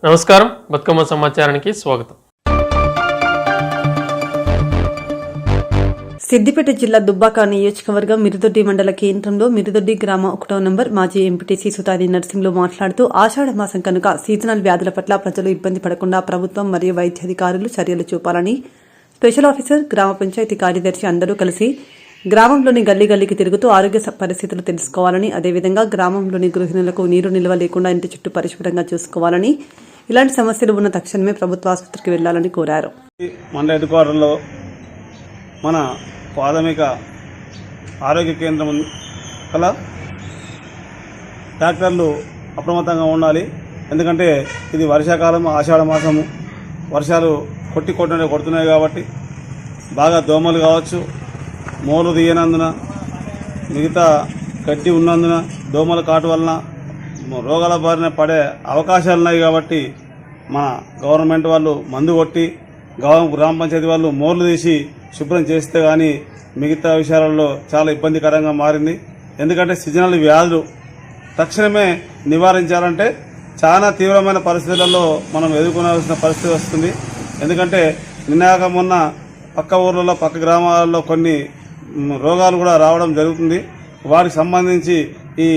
నమస్కారం, బతుకమ్మ సమాచారానికి స్వాగతం. సిద్దిపేట జిల్లా దుబ్బాక నియోజకవర్గం మిరుదొడ్డి మండల కేంద్రంలో మిరుదొడ్డి గ్రామ 1వ నంబర్ మాజీ ఎంపీటీసీ సుతారి నర్సింహులు మాట్లాడుతూ ఆషాఢ మాసం కనుక సీజనల్ వ్యాధుల పట్ల ప్రజలు ఇబ్బంది పడకుండా ప్రభుత్వం మరియు వైద్యాధికారులు చర్యలు చూపాలని స్పెషల్ ఆఫీసర్, గ్రామ పంచాయతీ కార్యదర్శి అందరూ కలిసి గ్రామంలోని గల్లీ గల్లీకి తిరుగుతూ ఆరోగ్య పరిస్థితులు తెలుసుకోవాలని, అదేవిధంగా గ్రామంలోని గృహిణులకు నీరు నిల్వ లేకుండా ఇంటి చుట్టూ పరిశుభ్రంగా చూసుకోవాలని, ఇలాంటి సమస్యలు ఉన్న తక్షణమే ప్రభుత్వ ఆసుపత్రికి వెళ్లాలని కోరారు. మండల హెడ్ క్వార్టర్లో మన ప్రాథమిక ఆరోగ్య కేంద్రం కల డాక్టర్లు అప్రమత్తంగా ఉండాలి. ఎందుకంటే ఇది వర్షాకాలం, ఆషాఢ మాసము, వర్షాలు కొడుతున్నాయి కాబట్టి బాగా దోమలు కావచ్చు, మోలు తీయనందున, మిగతా గడ్డి ఉన్నందున, దోమల కాటు వలన రోగాల బారిన పడే అవకాశాలు ఉన్నాయి. కాబట్టి మన గవర్నమెంట్ వాళ్ళు మందు కొట్టి, గ్రామ పంచాయతీ వాళ్ళు మోర్లు తీసి శుభ్రం చేస్తే కానీ మిగతా విషయాలలో చాలా ఇబ్బందికరంగా మారింది. ఎందుకంటే సీజనల్ వ్యాధులు తక్షణమే నివారించాలంటే చాలా తీవ్రమైన పరిస్థితులలో మనం ఎదుర్కొనాల్సిన పరిస్థితి వస్తుంది. ఎందుకంటే నిన్నాక మొన్న పక్క ఊర్లలో, పక్క గ్రామాలలో కొన్ని రోగాలు కూడా రావడం జరుగుతుంది. వాటికి సంబంధించి ఈ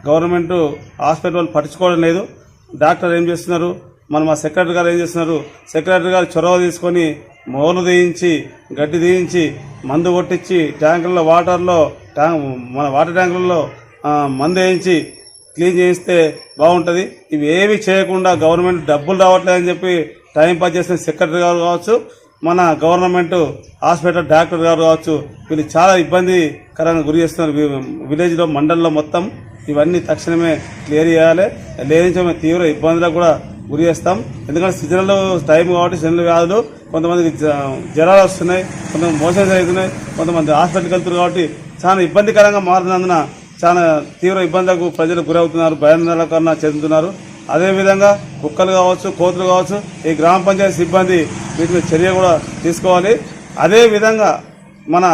గవర్నమెంట్ హాస్పిటల్ పట్టించుకోవడం లేదు. డాక్టర్ ఏం చేస్తున్నారు, మా సెక్రటరీ గారు ఏం చేస్తున్నారు, సెక్రటరీ గారు చొరవ తీసుకొని మోర్లు తీయించి, గడ్డి తీయించి, మందు కొట్టించి, ట్యాంకుల్లో మన వాటర్ ట్యాంకులలో మందు వేయించి క్లీన్ చేయిస్తే బాగుంటుంది. ఇవి ఏవి చేయకుండా గవర్నమెంట్ డబ్బులు రావట్లేదని చెప్పి టైం పాస్ చేసిన సెక్రటరీ గారు కావచ్చు, మన గవర్నమెంట్ హాస్పిటల్ డాక్టర్ గారు కావచ్చు, వీళ్ళు చాలా ఇబ్బందికరంగా గురి చేస్తున్నారు. విలేజ్లో, మండలంలో మొత్తం ఇవన్నీ తక్షణమే క్లియర్ చేయాలి. లేనించి మేము తీవ్ర ఇబ్బందులకు కూడా గురి చేస్తాం. ఎందుకంటే సీజనల్ టైం కాబట్టి సీజనల్ వ్యాధులు, కొంతమందికి జ్వరాలు వస్తున్నాయి, కొంతమంది మోషన్స్ అవుతున్నాయి, కొంతమంది హాస్పిటల్కి వెళ్తున్నారు. కాబట్టి చాలా ఇబ్బందికరంగా మారినందున చాలా తీవ్ర ఇబ్బందులకు ప్రజలు గురవుతున్నారు, భయాందోళన చెందుతున్నారు. అదేవిధంగా కుక్కలు కావచ్చు, కోతులు కావచ్చు, ఈ గ్రామ పంచాయతీ సిబ్బంది వీటి మీద చర్య కూడా తీసుకోవాలి. అదేవిధంగా మన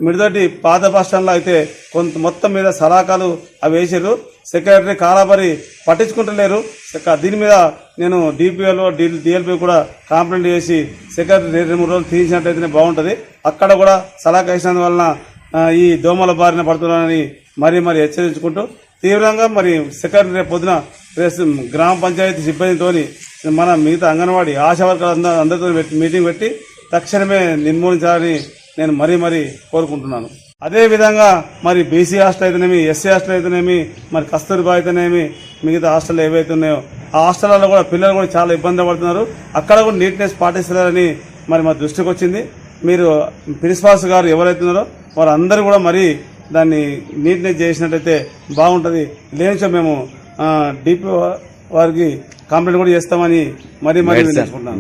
మిడిదొడ్డి పాత బస్ స్టాండ్లో అయితే మొత్తం మీద సలాకాలు అవి వేసారు. సెక్రటరీ కాలాబరి పట్టించుకుంటలేరు. దీని మీద నేను డిపిఓలో, డిఎల్పీ కూడా కంప్లైంట్ చేసి సెక్రటరీ 2-3 రోజులు తీయించినట్టయితేనే బాగుంటుంది. అక్కడ కూడా సలాక వేసినందువలన ఈ దోమల బారిన పడుతున్నారని మరీ హెచ్చరించుకుంటూ తీవ్రంగా సెక్రటరీ రేపు పొద్దున గ్రామ పంచాయతీ సిబ్బందితోని మన మిగతా అంగన్వాడీ ఆశా వర్కర్లు అందరితో మీటింగ్ పెట్టి తక్షణమే నిర్మూలించాలని నేను మరీ కోరుకుంటున్నాను. అదేవిధంగా బీసీ హాస్టల్ అయితేనేమి, ఎస్సీ హాస్టల్ అయితేనేమి, కస్తూర్బా అయితేనేమి, మిగతా హాస్టల్ ఏవైతే ఉన్నాయో ఆ హాస్టల్లో కూడా పిల్లలు కూడా చాలా ఇబ్బంది పడుతున్నారు. అక్కడ కూడా నీట్నెస్ పాటిస్తున్నారని మా దృష్టికి వచ్చింది. మీరు ప్రిన్సిపాల్స్ గారు ఎవరైతున్నారో వారందరూ కూడా దాన్ని నీట్నెస్ చేసినట్టయితే బాగుంటుంది. లేనిచో మేము డిపిఓ వారికి కంప్లైంట్ కూడా చేస్తామని మరీ వినిపించుకుంటున్నాం.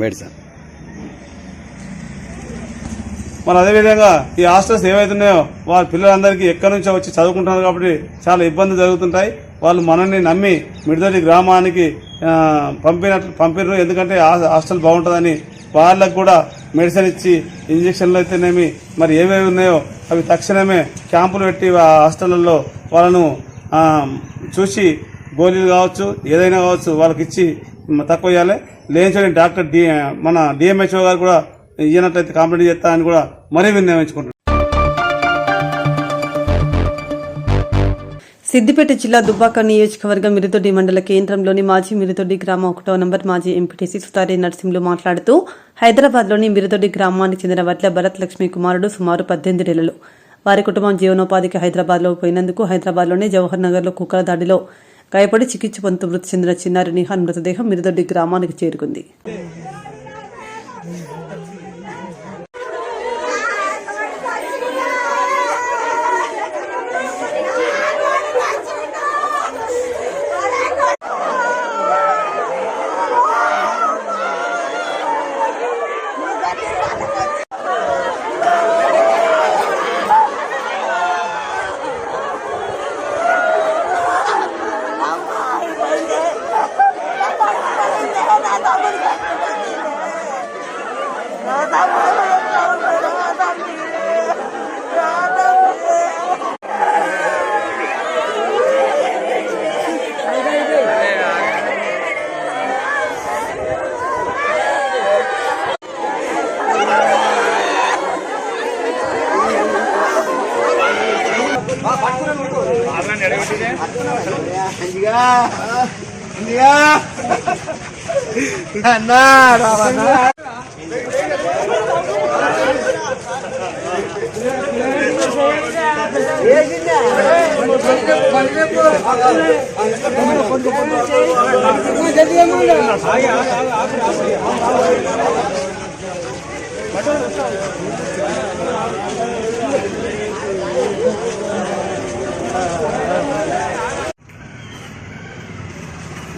అదేవిధంగా ఈ హాస్టల్స్ ఏవైతున్నాయో వారి పిల్లలందరికీ ఎక్కడి నుంచో వచ్చి చదువుకుంటున్నారు కాబట్టి చాలా ఇబ్బందులు జరుగుతుంటాయి. వాళ్ళు మనల్ని నమ్మి మిడిదొడ్డి గ్రామానికి పంపినారు. ఎందుకంటే హాస్టల్ బాగుంటుందని వాళ్ళకు కూడా మెడిసిన్ ఇచ్చి, ఇంజక్షన్లు అయితేనేమి ఏవేవి ఉన్నాయో అవి తక్షణమే క్యాంపులు పెట్టి ఆ హాస్టళ్లలో వాళ్ళను చూసి గోళీలు కావచ్చు, ఏదైనా కావచ్చు వాళ్ళకి ఇచ్చి తక్కువ చేయాలి. లేని డాక్టర్ మన డిఎంహెచ్ఓ గారు కూడా ఇయ్యనట్లయితే కంప్లైంట్ చేస్తారని కూడా విన్నవించుకుంటున్నారు. సిద్దిపేట జిల్లా దుబ్బాక నియోజకవర్గం మిరుదొడ్డి మండల కేంద్రంలోని మాజీ మిరుదొడ్డి గ్రామ 1వ నంబర్ మాజీ ఎంపీటీసీ సుతారి నర్సింహులు మాట్లాడుతూ హైదరాబాద్లోని మిరుదొడ్డి గ్రామానికి చెందిన వడ్ల భరత్ లక్ష్మి కుమారుడు సుమారు 18 ఏళ్లు. వారి కుటుంబం జీవనోపాధికి హైదరాబాద్లో పోయినందుకు హైదరాబాద్లోని జవహర్ నగర్లో కుక్కల దాడిలో గాయపడి చికిత్స పొందుతూ మృతి చెందిన చిన్నారి నిహాన్ మృతదేహం మిరుదొడ్డి గ్రామానికి చేరుకుంది.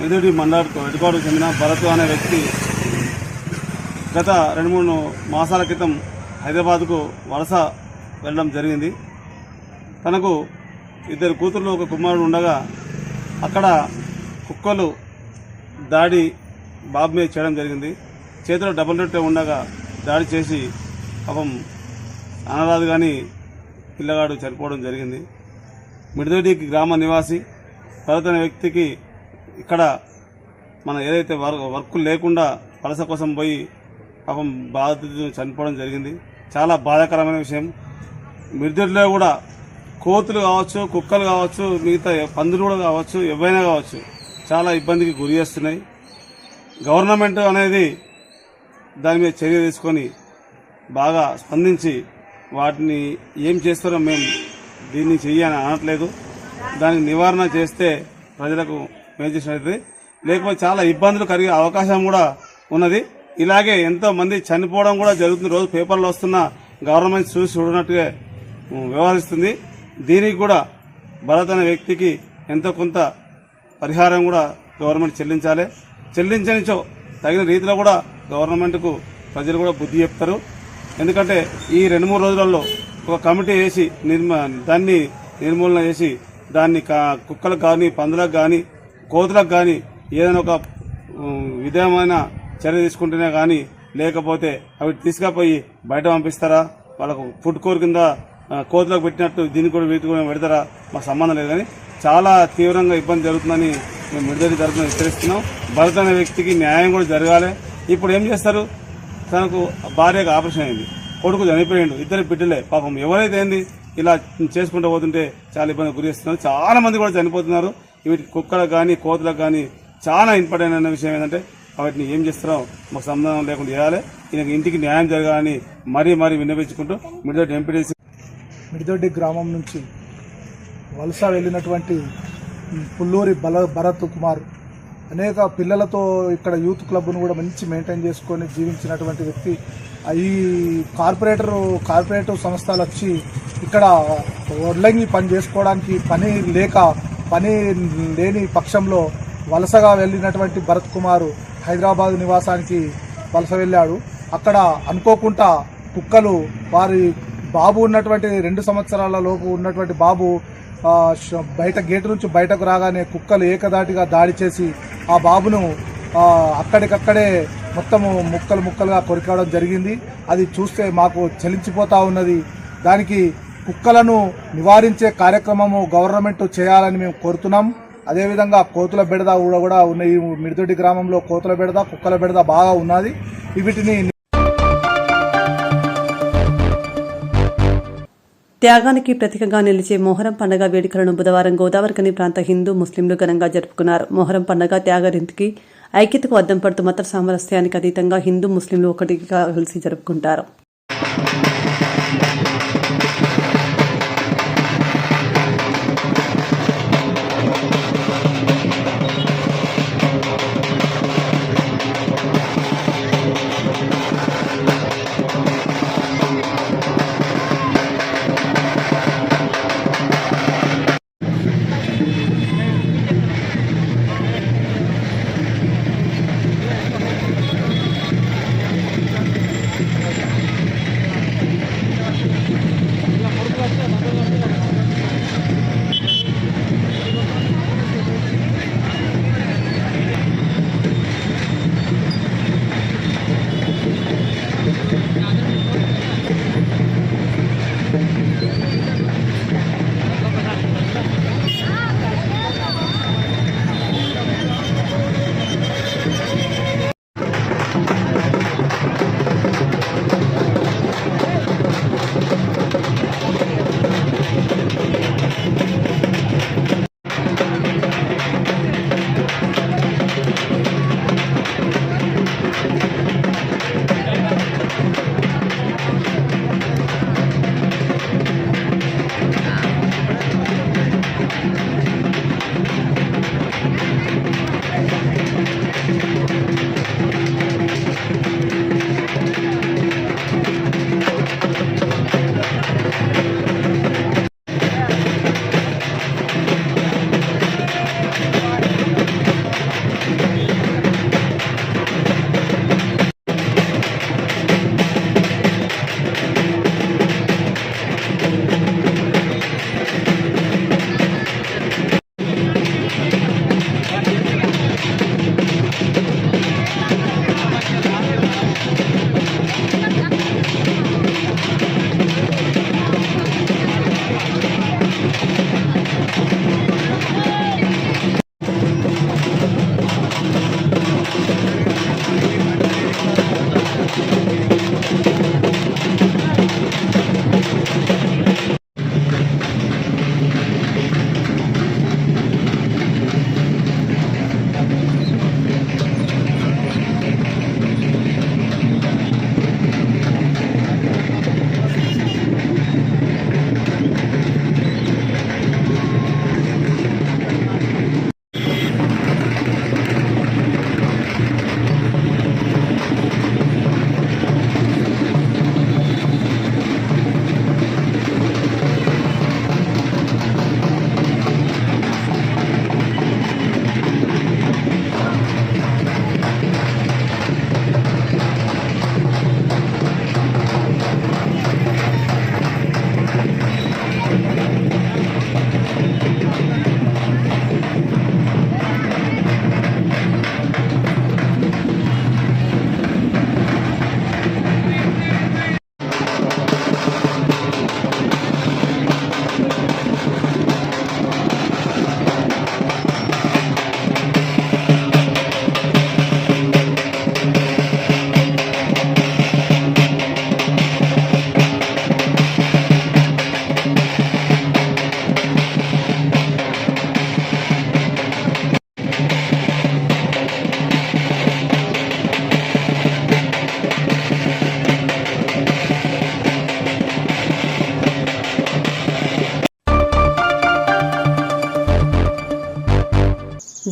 ఎదుటి మండలకు ఎటుకోవడం చెందిన భరత్ అనే వ్యక్తి గత 2-3 మాసాల క్రితం హైదరాబాద్కు వలస వెళ్ళడం జరిగింది. తనకు 2 కూతుర్లు 1 కుమారుడు ఉండగా అక్కడ కుక్కలు దాడి బాబు మీద చేయడం జరిగింది. చేతిలో డబుల్ రొట్టె ఉండగా దాడి చేసి పాపం అనరాదు కానీ పిల్లగాడు చనిపోవడం జరిగింది. మిడిదొడ్డి గ్రామ నివాసి భరత్ అనే వ్యక్తికి ఇక్కడ మన ఏదైతే వర్క్ లేకుండా వలస కోసం పోయి పాపం బాధితులు చనిపోవడం జరిగింది. చాలా బాధాకరమైన విషయం. మిడిదొడ్డిలో కూడా కోతులు కావచ్చు, కుక్కలు కావచ్చు, మిగతా పందులు కూడా కావచ్చు, ఎవైనా కావచ్చు చాలా ఇబ్బందికి గురి చేస్తున్నాయి. గవర్నమెంట్ అనేది దాని మీద చర్య తీసుకొని బాగా స్పందించి వాటిని ఏం చేస్తారో మేము దీన్ని చెయ్యని అనట్లేదు. దానికి నివారణ చేస్తే ప్రజలకు మేలు చేసినట్టు, లేకపోతే చాలా ఇబ్బందులు కలిగే అవకాశం కూడా ఉన్నది. ఇలాగే ఎంతో మంది చనిపోవడం కూడా జరుగుతుంది. రోజు పేపర్లో వస్తున్న గవర్నమెంట్ చూడనట్టుగా వ్యవహరిస్తుంది. దీనికి కూడా భరత్ అనే వ్యక్తికి ఎంతో కొంత పరిహారం కూడా గవర్నమెంట్ చెల్లించాలి. చెల్లించనిచో తగిన రీతిలో కూడా గవర్నమెంట్కు ప్రజలు కూడా బుద్ధి చెప్తారు. ఎందుకంటే ఈ 2-3 రోజులలో ఒక కమిటీ వేసి దాన్ని నిర్మూలన చేసి దాన్ని కుక్కలకు కానీ, పందులకు కానీ, కోతులకు కానీ ఏదైనా ఒక విధమైన చర్య తీసుకుంటేనే కానీ, లేకపోతే అవి తీసుకుపోయి బయట పంపిస్తారా, వాళ్ళకు ఫుడ్ కోర్ కింద కోతులకు పెట్టినట్టు దీన్ని కూడా వీటికి కూడా పెడతారా, మాకు సంబంధం లేదు. కానీ చాలా తీవ్రంగా ఇబ్బంది జరుగుతుందని మేము మిడిదొడ్డి తరఫున హెచ్చరిస్తున్నాం. భరత్ అనే వ్యక్తికి న్యాయం కూడా జరగాలి. ఇప్పుడు ఏం చేస్తారు, తనకు భార్యకు ఆపరేషన్ అయింది, కొడుకు చనిపోయిండు, 2 బిడ్డలే. పాపం ఎవరైతే ఏంది ఇలా చేసుకుంటూ పోతుంటే చాలా ఇబ్బంది గురి చేస్తున్నారు. చాలా మంది కూడా చనిపోతున్నారు. వీటికి కుక్కలకు కానీ, కోతులకు కానీ చాలా ఇంపార్టెంట్ అనే విషయం ఏంటంటే వాటిని ఏం చేస్తారో మాకు సంబంధం లేకుండా చేయాలి. ఈయనకి ఇంటికి న్యాయం జరగాలని మరీ విన్నవించుకుంటూ మిడిదొడ్డి ఎంపీటీసీ మిడిదొడ్డి గ్రామం నుంచి వలస వెళ్ళినటువంటి పుల్లూరి భరత్ కుమార్ అనేక పిల్లలతో ఇక్కడ యూత్ క్లబ్ను కూడా మంచి మెయింటైన్ చేసుకొని జీవించినటువంటి వ్యక్తి. ఈ కార్పొరేటివ్ సంస్థలు వచ్చి ఇక్కడ వడ్లంగి పని చేసుకోవడానికి పని లేని పక్షంలో వలసగా వెళ్ళినటువంటి భరత్ కుమార్ హైదరాబాద్ నివాసానికి వలస వెళ్ళాడు. అక్కడ అనుకోకుండా కుక్కలు వారి బాబు ఉన్నటువంటి 2 సంవత్సరాల లోపు ఉన్నటువంటి బాబు బయట గేటు నుంచి బయటకు రాగానే కుక్కలు ఏకదాటిగా దాడి చేసి ఆ బాబును అక్కడికక్కడే మొత్తము ముక్కలుగా కొరికడం జరిగింది. అది చూస్తే మాకు చలించిపోతా ఉన్నది. దానికి కుక్కలను నివారించే కార్యక్రమము గవర్నమెంట్ చేయాలని మేము కోరుతున్నాం. అదేవిధంగా కోతుల బెడద కూడా ఉన్న ఈ మిడిదొడ్డి గ్రామంలో కోతుల బెడద, కుక్కల బెడద బాగా ఉన్నది. వీటిని త్యాగానికి ప్రతీకగా నిలిచే మొహరం పండుగ వేడుకలను బుధవారం గోదావరికని ప్రాంత హిందూ ముస్లింలు ఘనంగా జరుపుకున్నారు. మొహరం పండుగ త్యాగరింటికి ఐక్యతకు అద్దం పడుతూ మత సామరస్యానికి అతీతంగా హిందూ ముస్లింలు ఒకటిగా కలిసి జరుపుకుంటారు.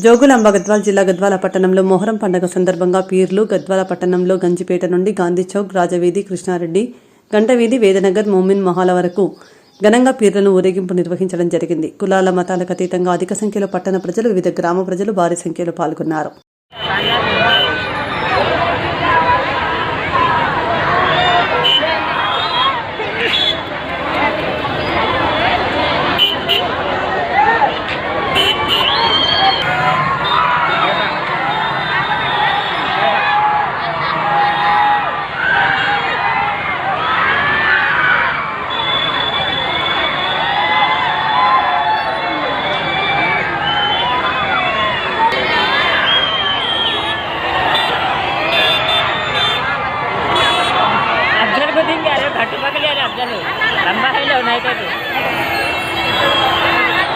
జోగులాంబ గద్వాల జిల్లా గద్వాల పట్టణంలో మొహరం పండుగ సందర్భంగా పీర్లు గద్వాల పట్టణంలో గంజిపేట నుండి గాంధీ చౌక్, రాజవీధి, కృష్ణారెడ్డి, గంటవీధి, వేదనగర్, మోమిన్ మహాల వరకు ఘనంగా పీర్లను ఊరేగింపు నిర్వహించడం జరిగింది. కులాల మతాలకు అతీతంగా అధిక సంఖ్యలో పట్టణ ప్రజలు, వివిధ గ్రామ ప్రజలు భారీ సంఖ్యలో పాల్గొన్నారు. लंबा है लो नहीं तो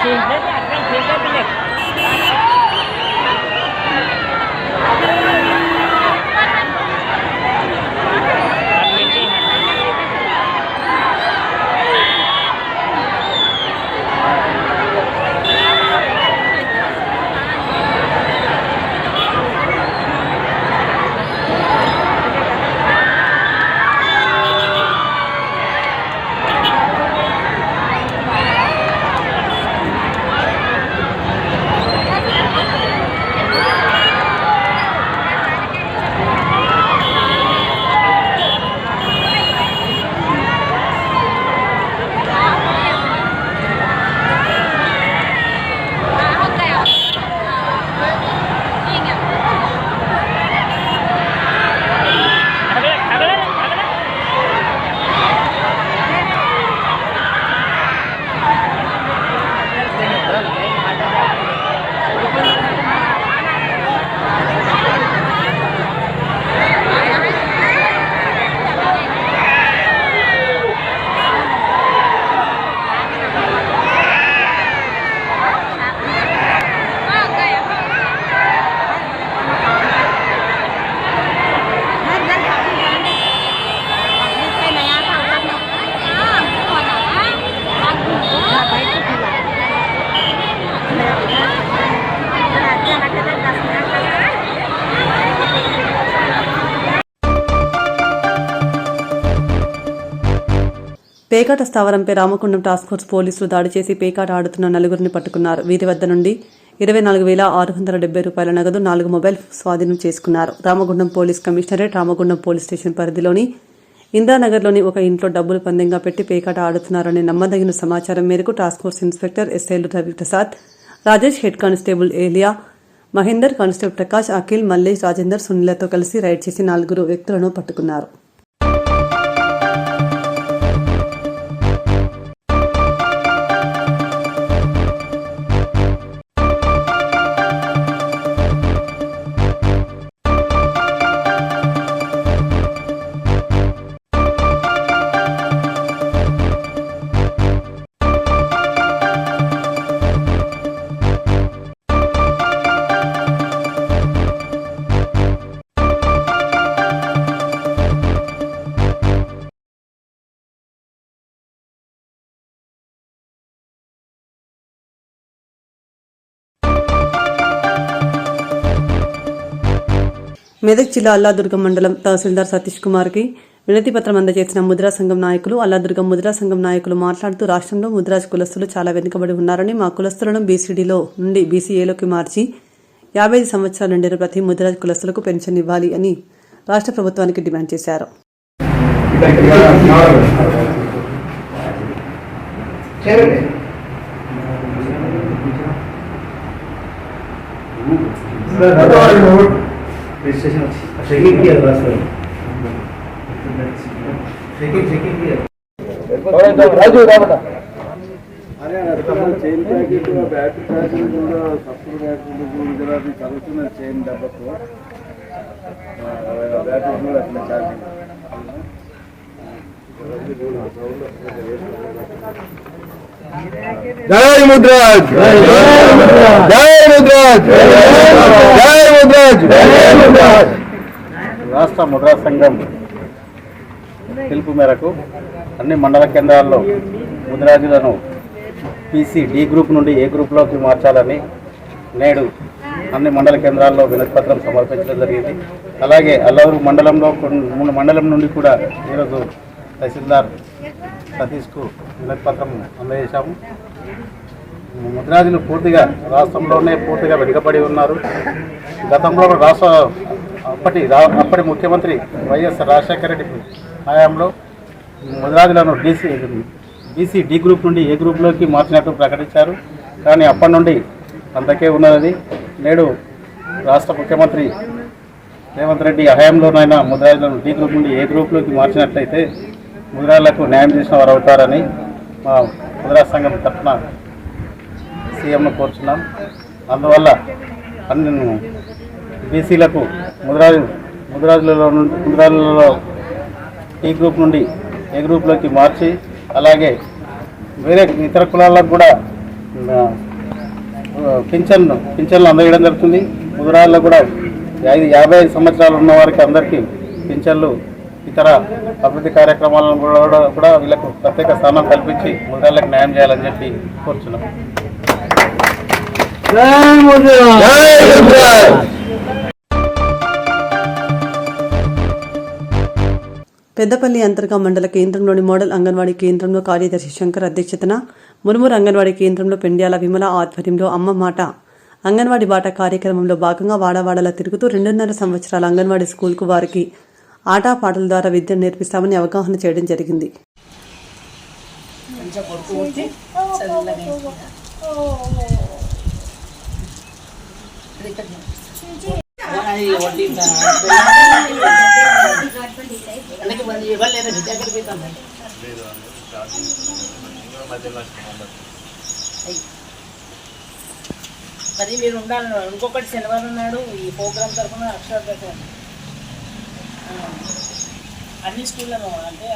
ठीक है పేకాట స్థావరంపై రామగుండం టాస్క్ ఫోర్స్ పోలీసులు దాడి చేసి పేకాట ఆడుతున్న నలుగురిని పట్టుకున్నారు. వీరి వద్ద నుండి 24,670 రూపాయల నగదు, 4 మొబైల్ స్వాధీనం చేసుకున్నారు. Ramagundam police commissionerate, Ramagundam police station పరిధిలోని ఇంద్రానగర్లోని ఒక ఇంట్లో డబ్బులు పందెంగా పెట్టి పేకాట ఆడుతున్నారనే నమ్మదగిన సమాచారం మేరకు టాస్క్ ఫోర్స్ ఇన్స్పెక్టర్ ఎస్ఐలు రవిప్రసాద్, రాజేష్, హెడ్ కానిస్టేబుల్ ఏలియా, మహేందర్, కానిస్టేబుల్ ప్రకాష్, అఖిల్, మల్లేష్, రాజేందర్, సునీలతో కలిసి రైడ్ చేసి 4 వ్యక్తులను పట్టుకున్నారు. మెదక్ జిల్లా అల్లాదుర్గం మండలం తహసీల్దార్ సతీష్ కుమార్కి వినతి పత్రం అందజేసిన ముద్రా సంఘం నాయకులు. అల్లాదుర్గం ముద్రా సంఘం నాయకులు మాట్లాడుతూ రాష్ట్రంలో ముద్రాజ్ కులస్తులు చాలా వెనుకబడి ఉన్నారని, మా కులస్తులను బీసీడీలో నుండి బీసీఏలోకి మార్చి 55 సంవత్సరాలు నిండిన ప్రతి ముద్రాజ్ కులస్తులకు పెన్షన్ ఇవ్వాలి అని రాష్ట్ర ప్రభుత్వానికి డిమాండ్ చేశారు. చైన్ ప్యాకెట్, బ్యాటరీ ప్యాకెట్ కూడా సబ్బులు ప్యాకెట్ చదువుతున్న చైన్ డబ్బకు బ్యాటరీ కూడా అట్లా ఛార్జింగ్. జై ముద్రాజ్, జై ముద్రాజ్, జై ముద్రాజ్. రాష్ట్ర ముద్రా సంఘం పిలుపు మేరకు అన్ని మండల కేంద్రాల్లో ముద్రాజులను పీసీ డి గ్రూప్ నుండి ఏ గ్రూప్లోకి మార్చాలని నేడు అన్ని మండల కేంద్రాల్లో వినతిపత్రం సమర్పించడం జరిగింది. అలాగే అల్లూరు మండలం నుండి కూడా ఈరోజు తహసీల్దార్ సతీష్కు వినతిపత్రం అందజేశాము. ముద్రాజులు పూర్తిగా రాష్ట్రంలోనే పూర్తిగా వెనుకబడి ఉన్నారు. గతంలో అప్పటి ముఖ్యమంత్రి వైఎస్ రాజశేఖర రెడ్డి హయాంలో ముద్రాజులను బీసీ డి గ్రూప్ నుండి ఏ గ్రూప్లోకి మార్చినట్టు ప్రకటించారు. కానీ అప్పటి నుండి అంతకే ఉన్నది. నేడు రాష్ట్ర ముఖ్యమంత్రి రేవంత్ రెడ్డి హయాంలోనైనా ముద్రాజులను డి గ్రూప్ నుండి ఏ గ్రూప్లోకి మార్చినట్లయితే ముద్రాజులకు న్యాయం చేసిన వారు అవుతారని మా ముద్రాజు సంఘం తరఫున సీఎంను కోరుచున్నాం. అందువల్ల అన్ని బీసీలకు ముద్రాజులలో టీ గ్రూప్ నుండి ఏ గ్రూప్లోకి మార్చి అలాగే ఇతర కులాలకు కూడా పింఛన్లు అందజేయడం జరుగుతుంది. ముద్రాజుల్లో కూడా 55 సంవత్సరాలు ఉన్న వారికి అందరికీ పింఛన్లు ఇతర అభివృద్ధి కార్యక్రమాలను కూడా వీళ్ళకు ప్రత్యేక స్థానం కల్పించి ముద్రాజులకు న్యాయం చేయాలని చెప్పి కోరుచున్నాం. పెద్దపల్లి అంతర్గా మండల కేంద్రంలోని మోడల్ అంగన్వాడీ కేంద్రంలో కార్యదర్శి శంకర్ అధ్యక్షతన మునుమూరు అంగన్వాడీ కేంద్రంలో పెండ్యాల విమల ఆధ్వర్యంలో అమ్మ మాట అంగన్వాడీ బాట కార్యక్రమంలో భాగంగా వాడవాడలా తిరుగుతూ 2.5 సంవత్సరాల అంగన్వాడీ స్కూల్కు వారికి ఆటపాటల ద్వారా విద్యను నేర్పిస్తామని అవగాహన చేయడం జరిగింది. మరి మీరు ఉండాలి. ఇంకొకటి శనివారం నాడు ఈ ప్రోగ్రామ్ తరఫున అక్షరాభ్యాసం అన్ని స్కూళ్ళను అంటే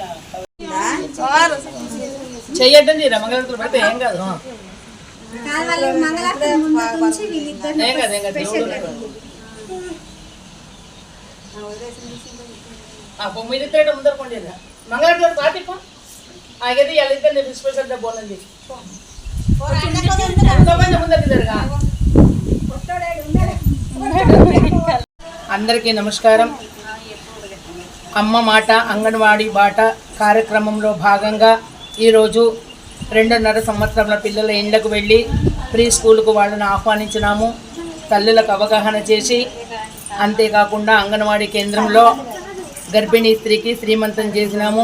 చెయ్యటండి మంగళవారం పెడితే ఏం కాదు. ఏం కాదు మీరు ఇద్దరు ముందరకోండి మంగళవారం పాటిపో ఆగేది వెళ్ళిద్దండి ప్రిన్సిపల్ బోనం చేసి అందరికీ నమస్కారం. అమ్మ మాట అంగన్వాడీ బాట కార్యక్రమంలో భాగంగా ఈరోజు 2.5 సంవత్సరాల పిల్లల ఇండ్లకు వెళ్ళి ప్రీ స్కూల్కు వాళ్ళని ఆహ్వానించినాము. తల్లులకు అవగాహన చేసి అంతేకాకుండా అంగన్వాడీ కేంద్రంలో గర్భిణీ స్త్రీకి శ్రీమంతం చేసినాము.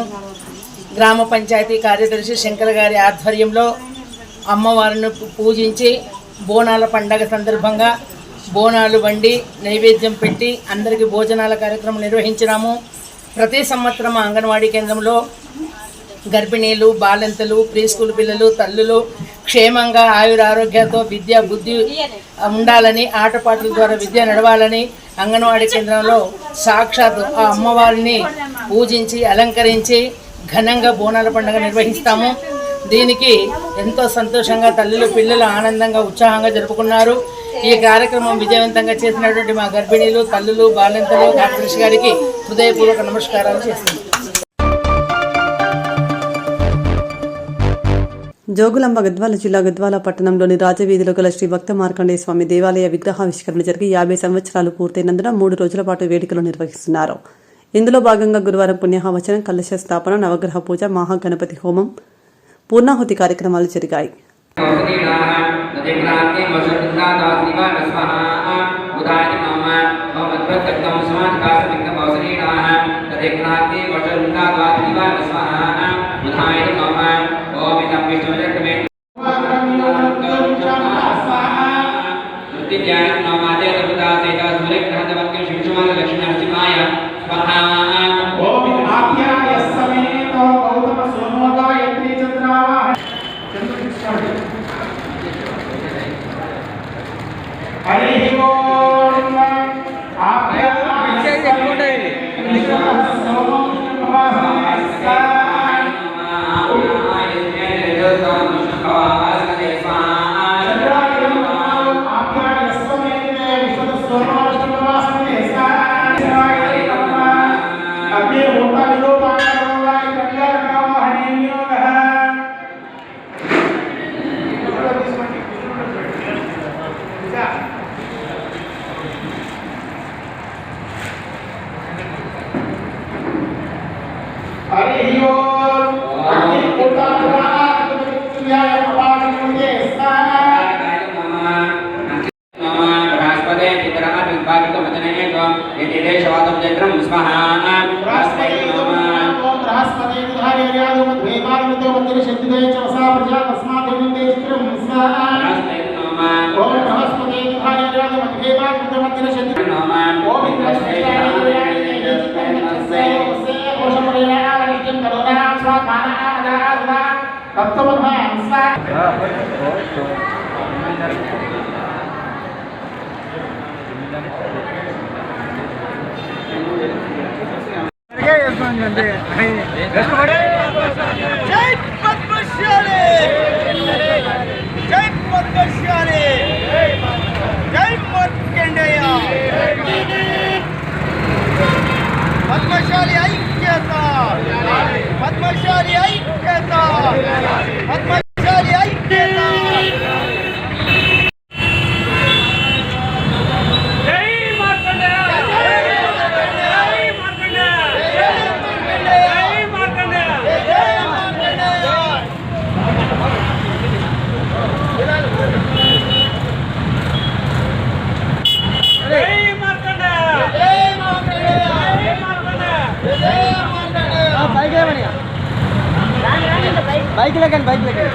గ్రామ పంచాయతీ కార్యదర్శి శంకర్ గారి ఆధ్వర్యంలో అమ్మవారిని పూజించి బోనాల పండగ సందర్భంగా బోనాలు వండి నైవేద్యం పెట్టి అందరికీ భోజనాల కార్యక్రమం నిర్వహించినాము. ప్రతి సంవత్సరం అంగన్వాడీ కేంద్రంలో గర్భిణీలు, బాలింతలు, ప్రీ స్కూల్ పిల్లలు, తల్లులు క్షేమంగా ఆయురారోగ్యంతో విద్య బుద్ధి ఉండాలని, ఆటపాటల ద్వారా విద్య నడవాలని అంగన్వాడీ కేంద్రంలో సాక్షాత్ ఆ అమ్మవారిని పూజించి అలంకరించి ఘనంగా బోనాల పండుగ నిర్వహిస్తాము. దీనికి ఎంతో సంతోషంగా తల్లులు పిల్లలు ఆనందంగా ఉత్సాహంగా జరుపుకున్నారు. ఈ కార్యక్రమం విజయవంతంగా చేసినటువంటి మా గర్భిణీలు, తల్లులు, బాలింతలు కార్యదర్శి గారికి హృదయపూర్వక నమస్కారాలు చేస్తున్నాను. జోగులాంబ గద్వాల జిల్లా గద్వాల పట్టణంలోని రాజవీధిలో గల శ్రీ భక్త మార్కండేయ స్వామి దేవాలయ విగ్రహావిష్కరణ జరిగి 50 సంవత్సరాలు పూర్తయినందున 3 రోజుల పాటు వేడుకలు నిర్వహిస్తున్నారు. ఇందులో భాగంగా గురువారం పుణ్యాహవచనం, కలశ స్థాపన, నవగ్రహ పూజ, మహాగణపతి హోమం, పూర్ణాహుతి కార్యక్రమాలు జరిగాయి. देशवादं चक्रं स्वाहा बृहस्पति नमः ओम बृहस्पति धार्यादो मध्वेमानतो मध्यशक्तिदे चवसा प्रजा तस्मात् देवते चक्रं स्वाहा बृहस्पति नमः ओम बृहस्पति धार्यादो मध्वेमानतो मध्यशक्तिदे नमः ओम बृहस्पति పద్మశాలి ఐక్యత పద్మశాలి ఐక్యత పద్మశాలి ఐక్యత జై మార్కండే జై మార్కండే జై మార్కండే జై మార్కండే బైక్ లేకండి బైక్ లేకండి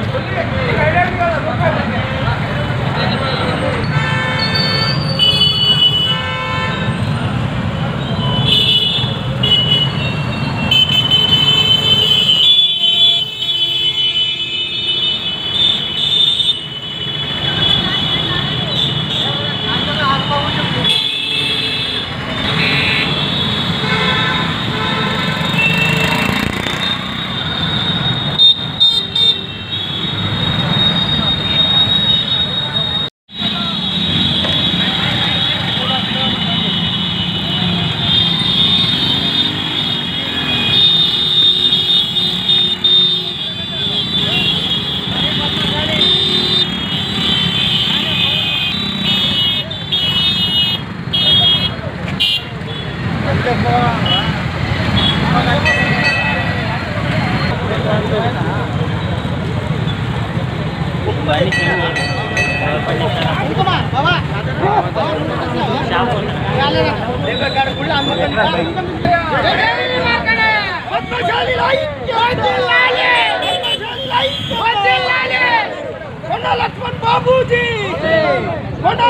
लक्ष्मण बाबूजी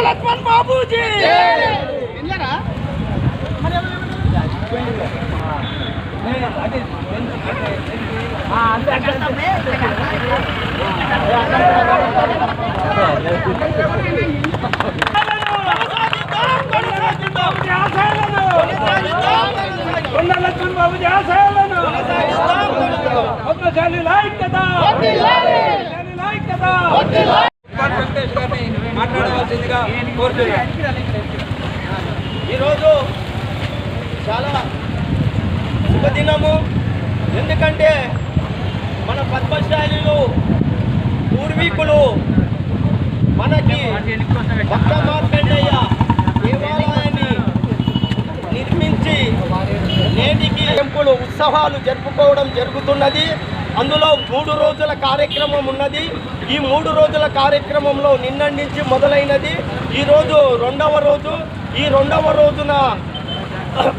लक्ष्मण बाबूजी లక్ష్మణ్ బాబుజీ ఆశయాలను పద్మశాలి ఐక్యత వెంకటేష్ గారిని మాట్లాడవలసిందిగా కోరుతున్నాను. ఈరోజు చాలా శుభదినము. ఎందుకంటే మన పద్మశాలిలు పూర్వీకులు మనకి భక్త మార్కండేయ దేవాలయాన్ని నిర్మించి నేటికి టెంపుల్ ఉత్సవాలు జరుపుకోవడం జరుగుతున్నది. అందులో 3 రోజుల కార్యక్రమం ఉన్నది. ఈ 3 రోజుల కార్యక్రమంలో నిన్న నుంచి మొదలైనది. ఈరోజు 2వ రోజు. ఈ 2వ రోజున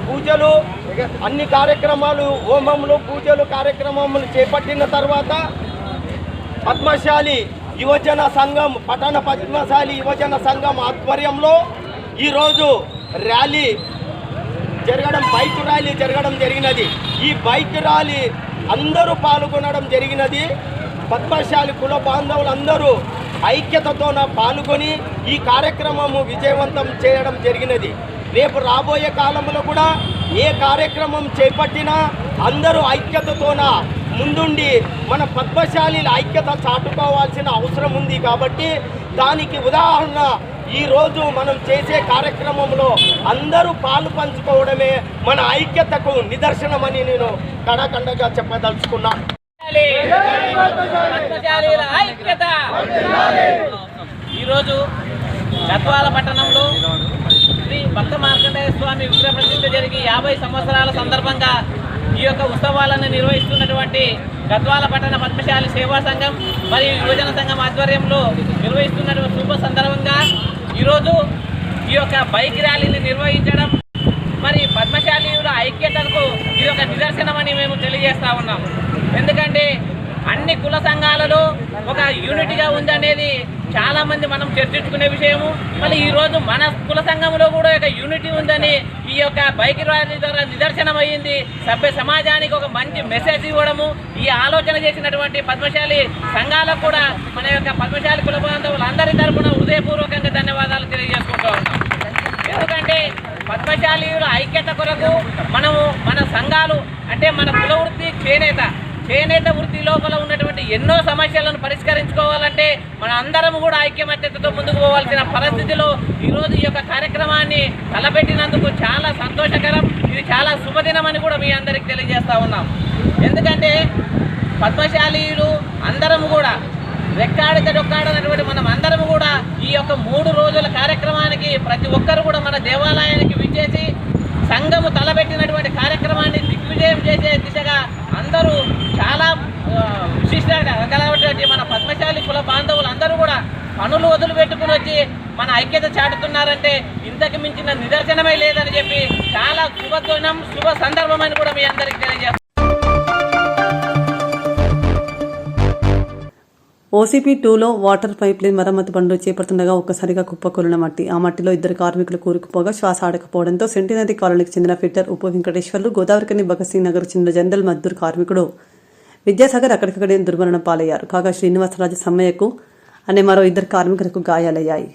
పూజలు అన్ని కార్యక్రమాలు హోమములు పూజలు కార్యక్రమములు చేపట్టిన తర్వాత పద్మశాలి యువజన సంఘం పట్టణ పద్మశాలి యువజన సంఘం ఆధ్వర్యంలో ఈరోజు ర్యాలీ జరగడం బైక్ ర్యాలీ జరగడం జరిగినది. ఈ బైక్ ర్యాలీ అందరూ పాల్గొనడం జరిగినది. పద్మశాలి కుల బాంధవులందరూ ఐక్యతతో పాల్గొని ఈ కార్యక్రమము విజయవంతం చేయడం జరిగినది. రేపు రాబోయే కాలంలో కూడా ఏ కార్యక్రమం చేపట్టినా అందరూ ఐక్యతతోన ముందుండి మన పద్మశాలి ఐక్యత చాటుకోవాల్సిన అవసరం ఉంది. కాబట్టి దానికి ఉదాహరణ ఈరోజు మనం చేసే కార్యక్రమంలో అందరూ పాలు పంచుకోవడమే మన ఐక్యతకు నిదర్శనమని నేను కడాఖండగా చెప్పదలుచుకున్నా. ఈరోజు గద్వాల పట్టణంలో శ్రీ భక్త మార్కండేయ స్వామి విగ్రహ ప్రతిష్ఠ జరిగి 50 సంవత్సరాల సందర్భంగా ఈ యొక్క ఉత్సవాలను నిర్వహిస్తున్నటువంటి గద్వాల పట్టణ పద్మశాలి సేవా సంఘం మరియు యువజన సంఘం ఆధ్వర్యంలో నిర్వహిస్తున్నటువంటి శుభ సందర్భంగా ఈరోజు ఈ యొక్క బైక్ ర్యాలీని నిర్వహించడం, మరి పద్మశాలీయుల ఐక్యతకు ఇది ఒక నిదర్శనమని మేము తెలియజేస్తా ఉన్నాం. ఎందుకంటే అన్ని కుల సంఘాలలో ఒక యూనిటీగా ఉందనేది చాలామంది మనం చర్చించుకునే విషయము. మళ్ళీ ఈరోజు మన కుల సంఘంలో కూడా ఒక యూనిటీ ఉందని ఈ యొక్క బైక్ ర్యాలీ ద్వారా నిదర్శనమైంది. సభ్య సమాజానికి ఒక మంచి మెసేజ్ ఇవ్వడము, ఈ ఆలోచన చేసినటువంటి పద్మశాలి సంఘాలకు కూడా మన యొక్క పద్మశాలి కుల బాంధవులందరి తరఫున హృదయపూర్వకంగా ధన్యవాదాలు తెలియజేసుకుంటూ ఉన్నాం. ఎందుకంటే పద్మశాలీయుల ఐక్యత కొరకు మనము మన సంఘాలు అంటే మన కుల వృత్తి చేనేత వృత్తి లోపల ఉన్నటువంటి ఎన్నో సమస్యలను పరిష్కరించుకోవాలంటే మన అందరం కూడా ఐక్యమత్యతతో ముందుకు పోవాల్సిన పరిస్థితిలో ఈరోజు ఈ యొక్క కార్యక్రమాన్ని తలపెట్టినందుకు చాలా సంతోషకరం. ఇది చాలా శుభదినమని కూడా మీ అందరికీ తెలియజేస్తా ఉన్నాం. ఎందుకంటే పద్మశాలీయులు అందరం కూడా రెక్కాడితే డొక్కాడనటువంటి మనం అందరం కూడా ఈ యొక్క 3 రోజుల కార్యక్రమానికి ప్రతి ఒక్కరు కూడా మన దేవాలయానికి విచ్చేసి సంఘము తలపెట్టినటువంటి కార్యక్రమాన్ని దిగ్విజయం చేసే దిశగా అందరూ చాలా విశిష్టంగా కలిగినటువంటి మన పద్మశాలి కుల బాంధవులు అందరూ కూడా పనులు వదిలిపెట్టుకుని వచ్చి మన ఐక్యత చాటుతున్నారంటే ఇంతకు మించిన నిదర్శనమే లేదని చెప్పి చాలా శుభ సందర్భం అని కూడా మీ అందరికీ తెలియజేస్తాం. ఓసీపీ 2లో వాటర్ పైప్ లైన్ మరమ్మతు పనులు చేపడుతుండగా ఒక్కసారిగా కుప్పకూలిన మట్టి. ఆ మట్టిలో 2 కార్మికులు కూరుకుపోగా శ్వాస ఆడకపోవడంతో సెంటినరీ కాలనీకి చెందిన ఫిట్టర్ ఉప వెంకటేశ్వర్లు, గోదావరికని భగత్ సింగ్ నగర్ చెందిన జనరల్ మజ్దూర్ కార్మికుడు విద్యాసాగర్ అక్కడికక్కడే దుర్మరణం పాలయ్యారు. కాగా శ్రీనివాసరాజు సమ్మయ్యకు అనే మరో 2 కార్మికులకు గాయాలయ్యాయి.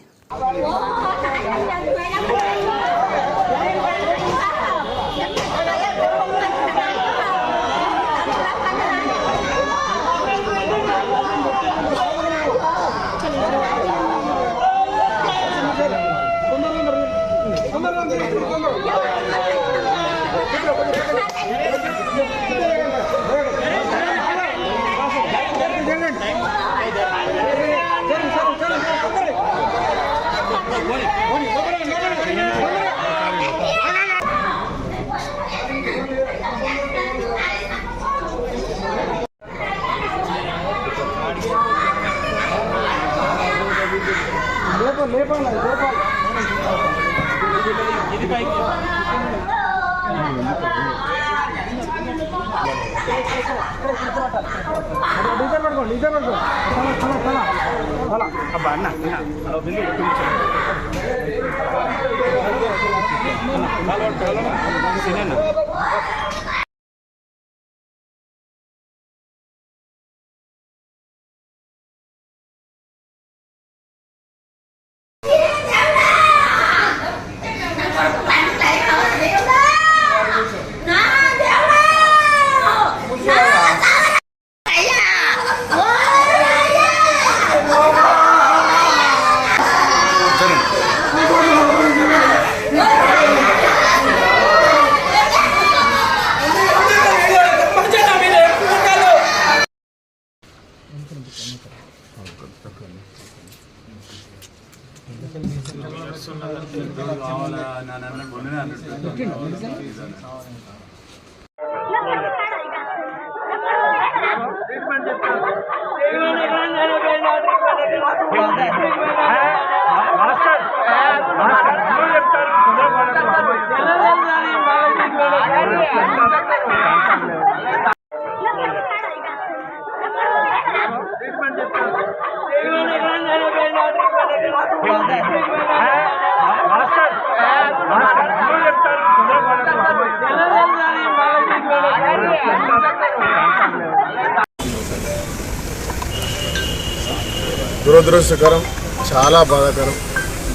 దురదృష్టకరం, చాలా బాధాకరం.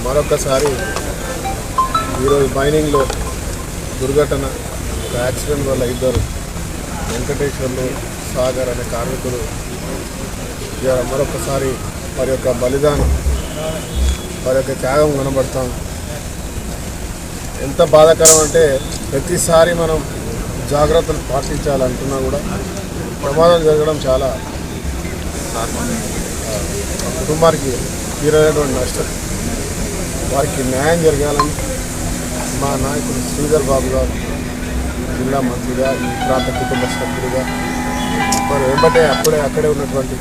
మరొకసారి ఈరోజు మైనింగ్లో దుర్ఘటన, ఒక యాక్సిడెంట్ వల్ల 2 వెంకటేశ్వర్లు, సాగర్ అనే కార్మికులు మరొకసారి వారి యొక్క బలిదానం, వారి యొక్క త్యాగం కనబడతాం. ఎంత బాధాకరం అంటే ప్రతిసారి మనం జాగ్రత్తలు పాటించాలంటున్నా కూడా ప్రమాదం జరగడం చాలా కుటుంబానికి తీరనటువంటి నష్టం. వారికి న్యాయం జరగాలని మా నాయకుడు శ్రీధర్ బాబు గారు జిల్లా మంత్రిగా, ఈ ప్రాంత కుటుంబ సభ్యులుగా, మరి వెంబటే అక్కడే ఉన్నటువంటి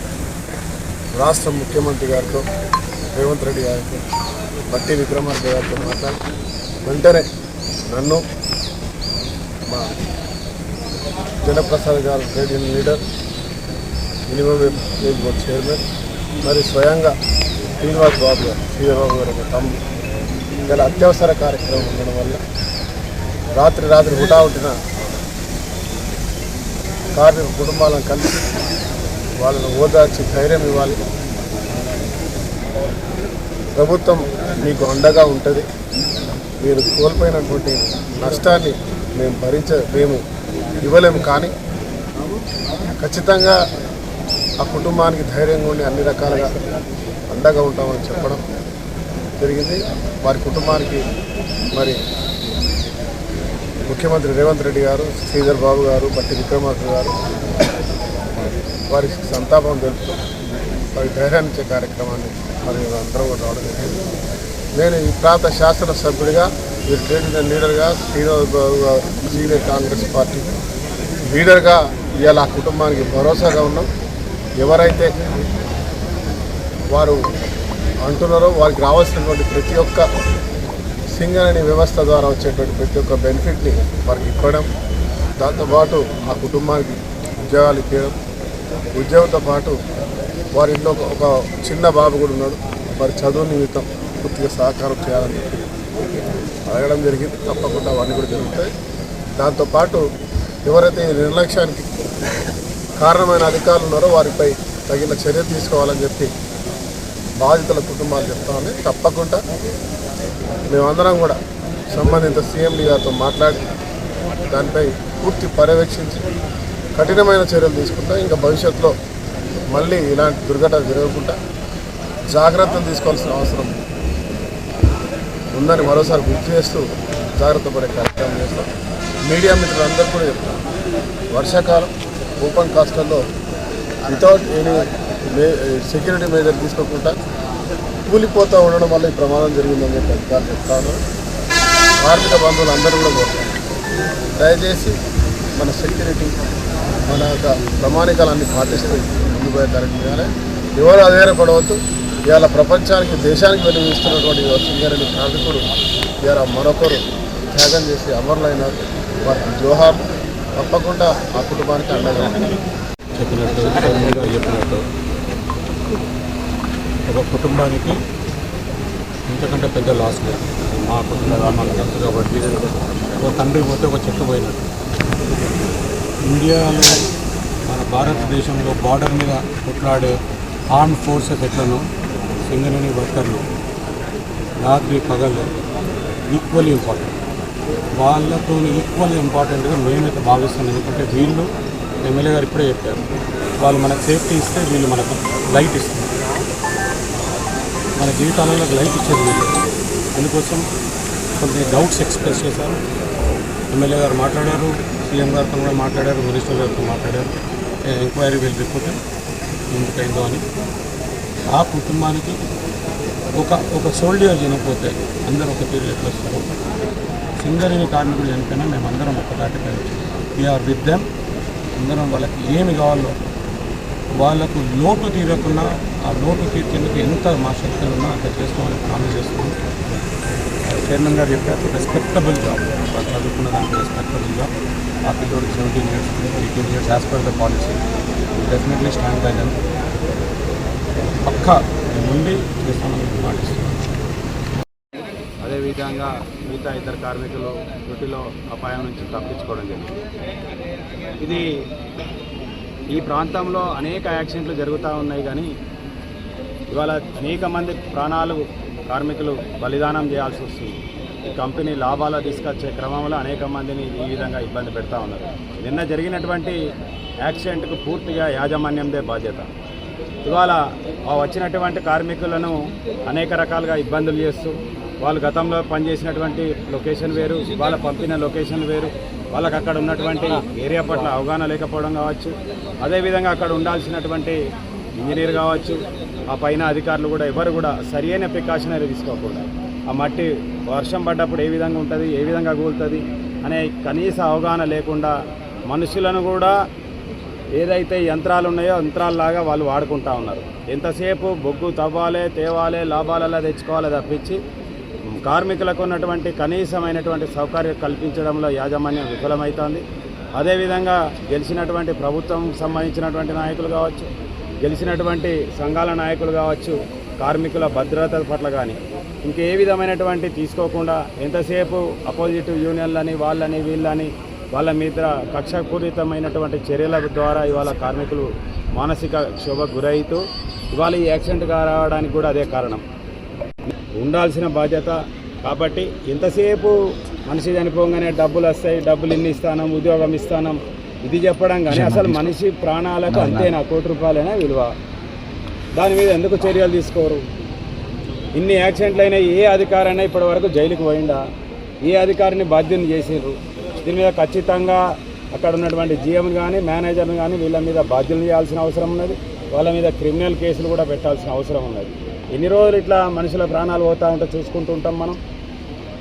రాష్ట్ర ముఖ్యమంత్రి గారితో, రేవంత్ రెడ్డి గారితో, బట్టి విక్రమార్క గారితో మాట్లాడి వెంటనే నన్ను మా జనప్రసాద్ గారు trade union leader, minimum wage board chairman, మరి స్వయంగా శ్రీనివాస్ బాబు గారు, శ్రీధర్ గారు ఒక తమ్ముడు ఇలా అత్యవసర కార్యక్రమం ఉండడం వల్ల రాత్రి హుటాహుటిన కార్మిక కుటుంబాలను కలిసి వాళ్ళను ఓదార్చి ధైర్యం ఇవ్వాలి. ప్రభుత్వం మీకు అండగా ఉంటుంది, మీరు కోల్పోయినటువంటి నష్టాన్ని మేము ఇవ్వలేము, కానీ ఖచ్చితంగా ఆ కుటుంబానికి ధైర్యంగా ఉండి అన్ని రకాలుగా అండగా ఉంటామని చెప్పడం జరిగింది. వారి కుటుంబానికి మరి ముఖ్యమంత్రి రేవంత్ రెడ్డి గారు, శ్రీధర్ బాబు గారు, బట్టి విక్రమార్క గారు వారికి సంతాపం తెలుపుతూ వారి ధైర్యాన్ని ఇచ్చే కార్యక్రమాన్ని మరి అందరూ కూడా రావడం జరిగింది. నేను ఈ ప్రాంత శాసనసభ్యుడిగా, ఈ ట్రేడ్ యూనియన్ లీడర్గా, శ్రీనివాస్ బాబు గారు సీనియర్ కాంగ్రెస్ పార్టీ లీడర్గా ఇవాళ ఆ కుటుంబానికి భరోసాగా ఉన్నాం. ఎవరైతే వారు అంటున్నారో వారికి రావాల్సినటువంటి ప్రతి ఒక్క సింగరేణి వ్యవస్థ ద్వారా వచ్చేటువంటి ప్రతి ఒక్క బెనిఫిట్ని వారికి ఇవ్వడం, దాంతోపాటు ఆ కుటుంబానికి ఉద్యోగాలు ఇవ్వడం, ఉద్యోగంతో పాటు వారి ఇంట్లో ఒక చిన్న బాబు కూడా ఉన్నాడు, వారి చదువు నిమిత్తం పూర్తిగా సహకారం చేయాలని చెప్పి అడగడం జరిగింది. తప్పకుండా అవన్నీ కూడా జరుగుతాయి. దాంతోపాటు ఎవరైతే ఈ నిర్లక్ష్యానికి కారణమైన అధికారులు ఉన్నారో వారిపై తగిన చర్య తీసుకోవాలని చెప్పి బాధితుల కుటుంబాలు చెప్తామని, తప్పకుండా మేమందరం కూడా సంబంధిత సీఎండీ గారితో మాట్లాడి దానిపై పూర్తి పర్యవేక్షించి కఠినమైన చర్యలు తీసుకుంటాం. ఇంకా భవిష్యత్తులో మళ్ళీ ఇలాంటి దుర్ఘటన జరగకుండా జాగ్రత్తలు తీసుకోవాల్సిన అవసరం ఉందని మరోసారి గుర్తు చేస్తూ జాగ్రత్త పడే కార్యక్రమం చేస్తాం. మీడియా మిత్రులందరూ కూడా చెప్తాం, వర్షాకాలం ఓపెన్ కాస్టల్లో వితౌట్ ఎనీ సెక్యూరిటీ మెజర్ తీసుకోకుండా కూలిపోతూ ఉండడం వల్ల ఈ ప్రమాదం జరిగిందని చెప్పి అధికారులు చెప్తాను. కార్మిక బంధువులు అందరూ కూడా కోరుతాం, దయచేసి మన సెక్యూరిటీ మన యొక్క ప్రమాణికాలన్నీ పాటిస్తూ ముందు పోయే కార్యక్రమం చేయాలి. ఎవరు అధైర్యపడవద్దు. ఇవాళ ప్రపంచానికి దేశానికి వెలుగిస్తున్నటువంటి సింగరేణి కార్మికుడు ఇవాళ మరొకరు త్యాగం చేసి అమరులైనారు. వారికి జోహార్. తప్పకుండా ఆ కుటుంబానికి అండగా చెప్పినట్టు ఒక కుటుంబానికి ఇంతకంటే పెద్ద లాస్ లేదు. మా కుటుంబం మనకు తెలుసు కాబట్టి ఒక తండ్రి పోతే ఒక చెట్టు పోయినట్టు. ఇండియాలో మన భారతదేశంలో బార్డర్ మీద కొట్లాడే ఆర్మ్ ఫోర్సెస్ ఎట్లను సింగరేణి వర్కర్లు రాత్రి పగలు ఈక్వల్లీ ఇంపార్టెంట్. వాళ్ళతో ఈక్వల్లీ ఇంపార్టెంట్గా మేమైతే భావిస్తున్నాం. ఎందుకంటే వీళ్ళు ఎమ్మెల్యే గారు ఇప్పుడే చెప్పారు, వాళ్ళు మనకు సేఫ్టీ ఇస్తే వీళ్ళు మనకు లైట్ ఇస్తారు. మన జీవితాలలో లైట్ ఇచ్చేది వీళ్ళు. అందుకోసం కొన్ని డౌట్స్ ఎక్స్ప్రెస్ చేశారు. ఎమ్మెల్యే గారు మాట్లాడారు, సీఎం గారితో కూడా మాట్లాడారు, మినిస్టర్ గారితో మాట్లాడారు. ఎంక్వైరీ వీళ్ళు రిపోర్ట్ ఎందుకైందో అని. ఆ కుటుంబానికి ఒక సోల్డియర్ చనిపోతే అందరూ ఒక తీరు ఎట్లా వస్తారు. సింగరేణి కార్మికులు చనిపోయినా మేమందరం ఒక్కదాటిపై వీఆర్ విత్ దెమ్. అందరం వాళ్ళకి ఏమి కావాలో వాళ్ళకు లోటు తీరకుండా ఆ లోటు తీర్చేందుకు ఎంత మా శక్తులు ఉన్నా అంత చేస్తామని ప్రామిస్ చేస్తున్నాం. చైర్మన్ గారు చెప్పారు, రెస్పెక్టబుల్ జాబ్. వాళ్ళు చదువుకున్న దానికి రెస్పెక్టబుల్ జాబ్. ఆ పిల్లలకి 17 years 18 years as per the policy. Definitely stand by them. పక్కా ముందు చేస్తామని మాటిస్తున్నాం. అదేవిధంగా మిగతా ఇతర కార్మికులు డ్యూటీలో అపాయం నుంచి తప్పించుకోవడం జరిగింది. ఇది ఈ ప్రాంతంలో అనేక యాక్సిడెంట్లు జరుగుతూ ఉన్నాయి, కానీ ఇవాళ అనేక మంది ప్రాణాలు కార్మికులు బలిదానం చేయాల్సి వస్తుంది. ఈ కంపెనీ లాభాలు తీసుకొచ్చే క్రమంలో అనేక మందిని ఈ విధంగా ఇబ్బంది పెడతా ఉన్నారు. నిన్న జరిగినటువంటి యాక్సిడెంట్కు పూర్తిగా యాజమాన్యందే బాధ్యత. ఇవాళ వచ్చినటువంటి కార్మికులను అనేక రకాలుగా ఇబ్బందులు చేస్తూ, వాళ్ళు గతంలో పనిచేసినటువంటి లొకేషన్ వేరు, ఇవాళ పంపిన లొకేషన్ వేరు, వాళ్ళకి అక్కడ ఉన్నటువంటి ఏరియా పట్ల అవగాహన లేకపోవడం కావచ్చు, అదేవిధంగా అక్కడ ఉండాల్సినటువంటి ఇంజనీర్ కావచ్చు, ఆ పైన అధికారులు కూడా ఎవరు కూడా సరియైన ప్రికాషనరీ తీసుకోకుండా ఆ మట్టి వర్షం పడ్డప్పుడు ఏ విధంగా ఉంటుంది, ఏ విధంగా కూలుతుంది అనే కనీస అవగాహన లేకుండా మనుషులను కూడా ఏదైతే యంత్రాలు ఉన్నాయో యంత్రాలలాగా వాళ్ళు వాడుకుంటూ ఉన్నారు. ఎంతసేపు బొగ్గు తవ్వాలి, తేవాలి, లాభాలలా తెచ్చుకోవాలి తప్పించి కార్మికులకు ఉన్నటువంటి కనీసమైనటువంటి సౌకర్యం కల్పించడంలో యాజమాన్యం విఫలమవుతోంది. అదేవిధంగా గెలిచినటువంటి ప్రభుత్వం సంబంధించినటువంటి నాయకులు కావచ్చు, గెలిచినటువంటి సంఘాల నాయకులు కావచ్చు, కార్మికుల భద్రత పట్ల కానీ ఇంకే విధమైనటువంటి తీసుకోకుండా ఎంతసేపు అపోజిట్ యూనియన్లని వాళ్ళని వీళ్ళని వాళ్ళ మీద కక్షపూరితమైనటువంటి చర్యల ద్వారా ఇవాళ కార్మికులు మానసిక క్షోభకు గురవుతూ ఇవాళ ఈ యాక్సిడెంట్ రావడానికి కూడా అదే కారణం. ఉండాల్సిన బాధ్యత కాబట్టి ఎంతసేపు మనిషి చనిపోగానే డబ్బులు వస్తాయి, డబ్బులు ఇన్ని ఇస్తానం, ఉద్యోగం ఇస్తానం ఇది చెప్పడం కానీ అసలు మనిషి ప్రాణాలకు అంతేనా, ₹1,00,00,000 విలువ? దాని మీద ఎందుకు చర్యలు తీసుకోరు? ఇన్ని యాక్సిడెంట్లు అయినా ఏ అధికారైనా ఇప్పటి వరకు జైలుకు పోయిందా? ఏ అధికారిని బాధ్యతను చేసిండ్రు? దీని మీద ఖచ్చితంగా అక్కడ ఉన్నటువంటి జీఎంలు కానీ మేనేజర్లు కానీ వీళ్ళ మీద బాధ్యతలు చేయాల్సిన అవసరం ఉన్నది. వాళ్ళ మీద క్రిమినల్ కేసులు కూడా పెట్టాల్సిన అవసరం ఉన్నది. ఎన్ని రోజులు ఇట్లా మనుషుల ప్రాణాలు పోతూ ఉంటే చూసుకుంటూ ఉంటాం మనం.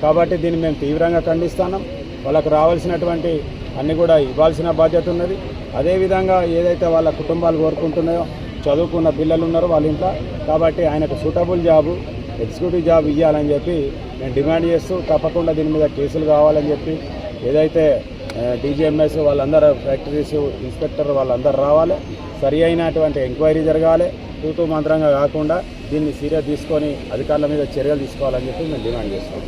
కాబట్టి దీన్ని మేము తీవ్రంగా ఖండిస్తున్నాం. వాళ్ళకు రావాల్సినటువంటి అన్నీ కూడా ఇవ్వాల్సిన బాధ్యత ఉన్నది. అదేవిధంగా ఏదైతే వాళ్ళ కుటుంబాలు కోరుకుంటున్నాయో, చదువుకున్న పిల్లలు ఉన్నారో వాళ్ళ ఇంట్లో, కాబట్టి ఆయనకు సూటబుల్ జాబు, ఎగ్జిక్యూటివ్ జాబ్ ఇవ్వాలని చెప్పి నేను డిమాండ్ చేస్తూ తప్పకుండా దీని మీద కేసులు కావాలని చెప్పి ఏదైతే డీజీఎంఎస్ వాళ్ళందరూ ఫ్యాక్టరీస్ ఇన్స్పెక్టర్ వాళ్ళందరూ రావాలి, సరి అయినటువంటి ఎంక్వైరీ జరగాలి, తూతూ మంత్రంగా కాకుండా దీన్ని సీరియస్ తీసుకొని అధికారుల మీద చర్యలు తీసుకోవాలని చెప్పి మేము డిమాండ్ చేస్తాం.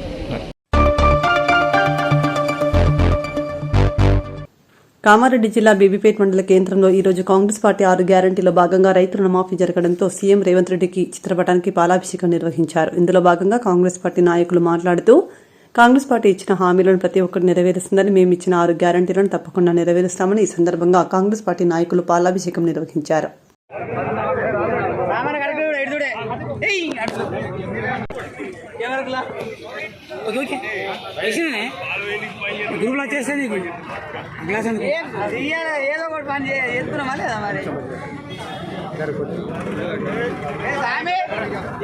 కామారెడ్డి జిల్లా బీబీపేట్ మండల కేంద్రంలో ఈరోజు కాంగ్రెస్ పార్టీ 6 గ్యారంటీలో భాగంగా రైతు రుణమాఫీ జరగడంతో సీఎం రేవంత్ రెడ్డికి చిత్రపటానికి పాలాభిషేకం నిర్వహించారు. ఇందులో భాగంగా కాంగ్రెస్ పార్టీ నాయకులు మాట్లాడుతూ కాంగ్రెస్ పార్టీ ఇచ్చిన హామీలను ప్రతి ఒక్కరు నెరవేరుస్తుందని, మేము ఇచ్చిన 6 గ్యారంటీలను తప్పకుండా నెరవేరుస్తామని ఈ సందర్భంగా కాంగ్రెస్ పార్టీ నాయకులు పాలాభిషేకం నిర్వహించారు. గ్రూప్లో వచ్చేస్తే నీకు గ్లాస్ ఏదో ఒకటి పని చేస్తున్నామా లేదా మరి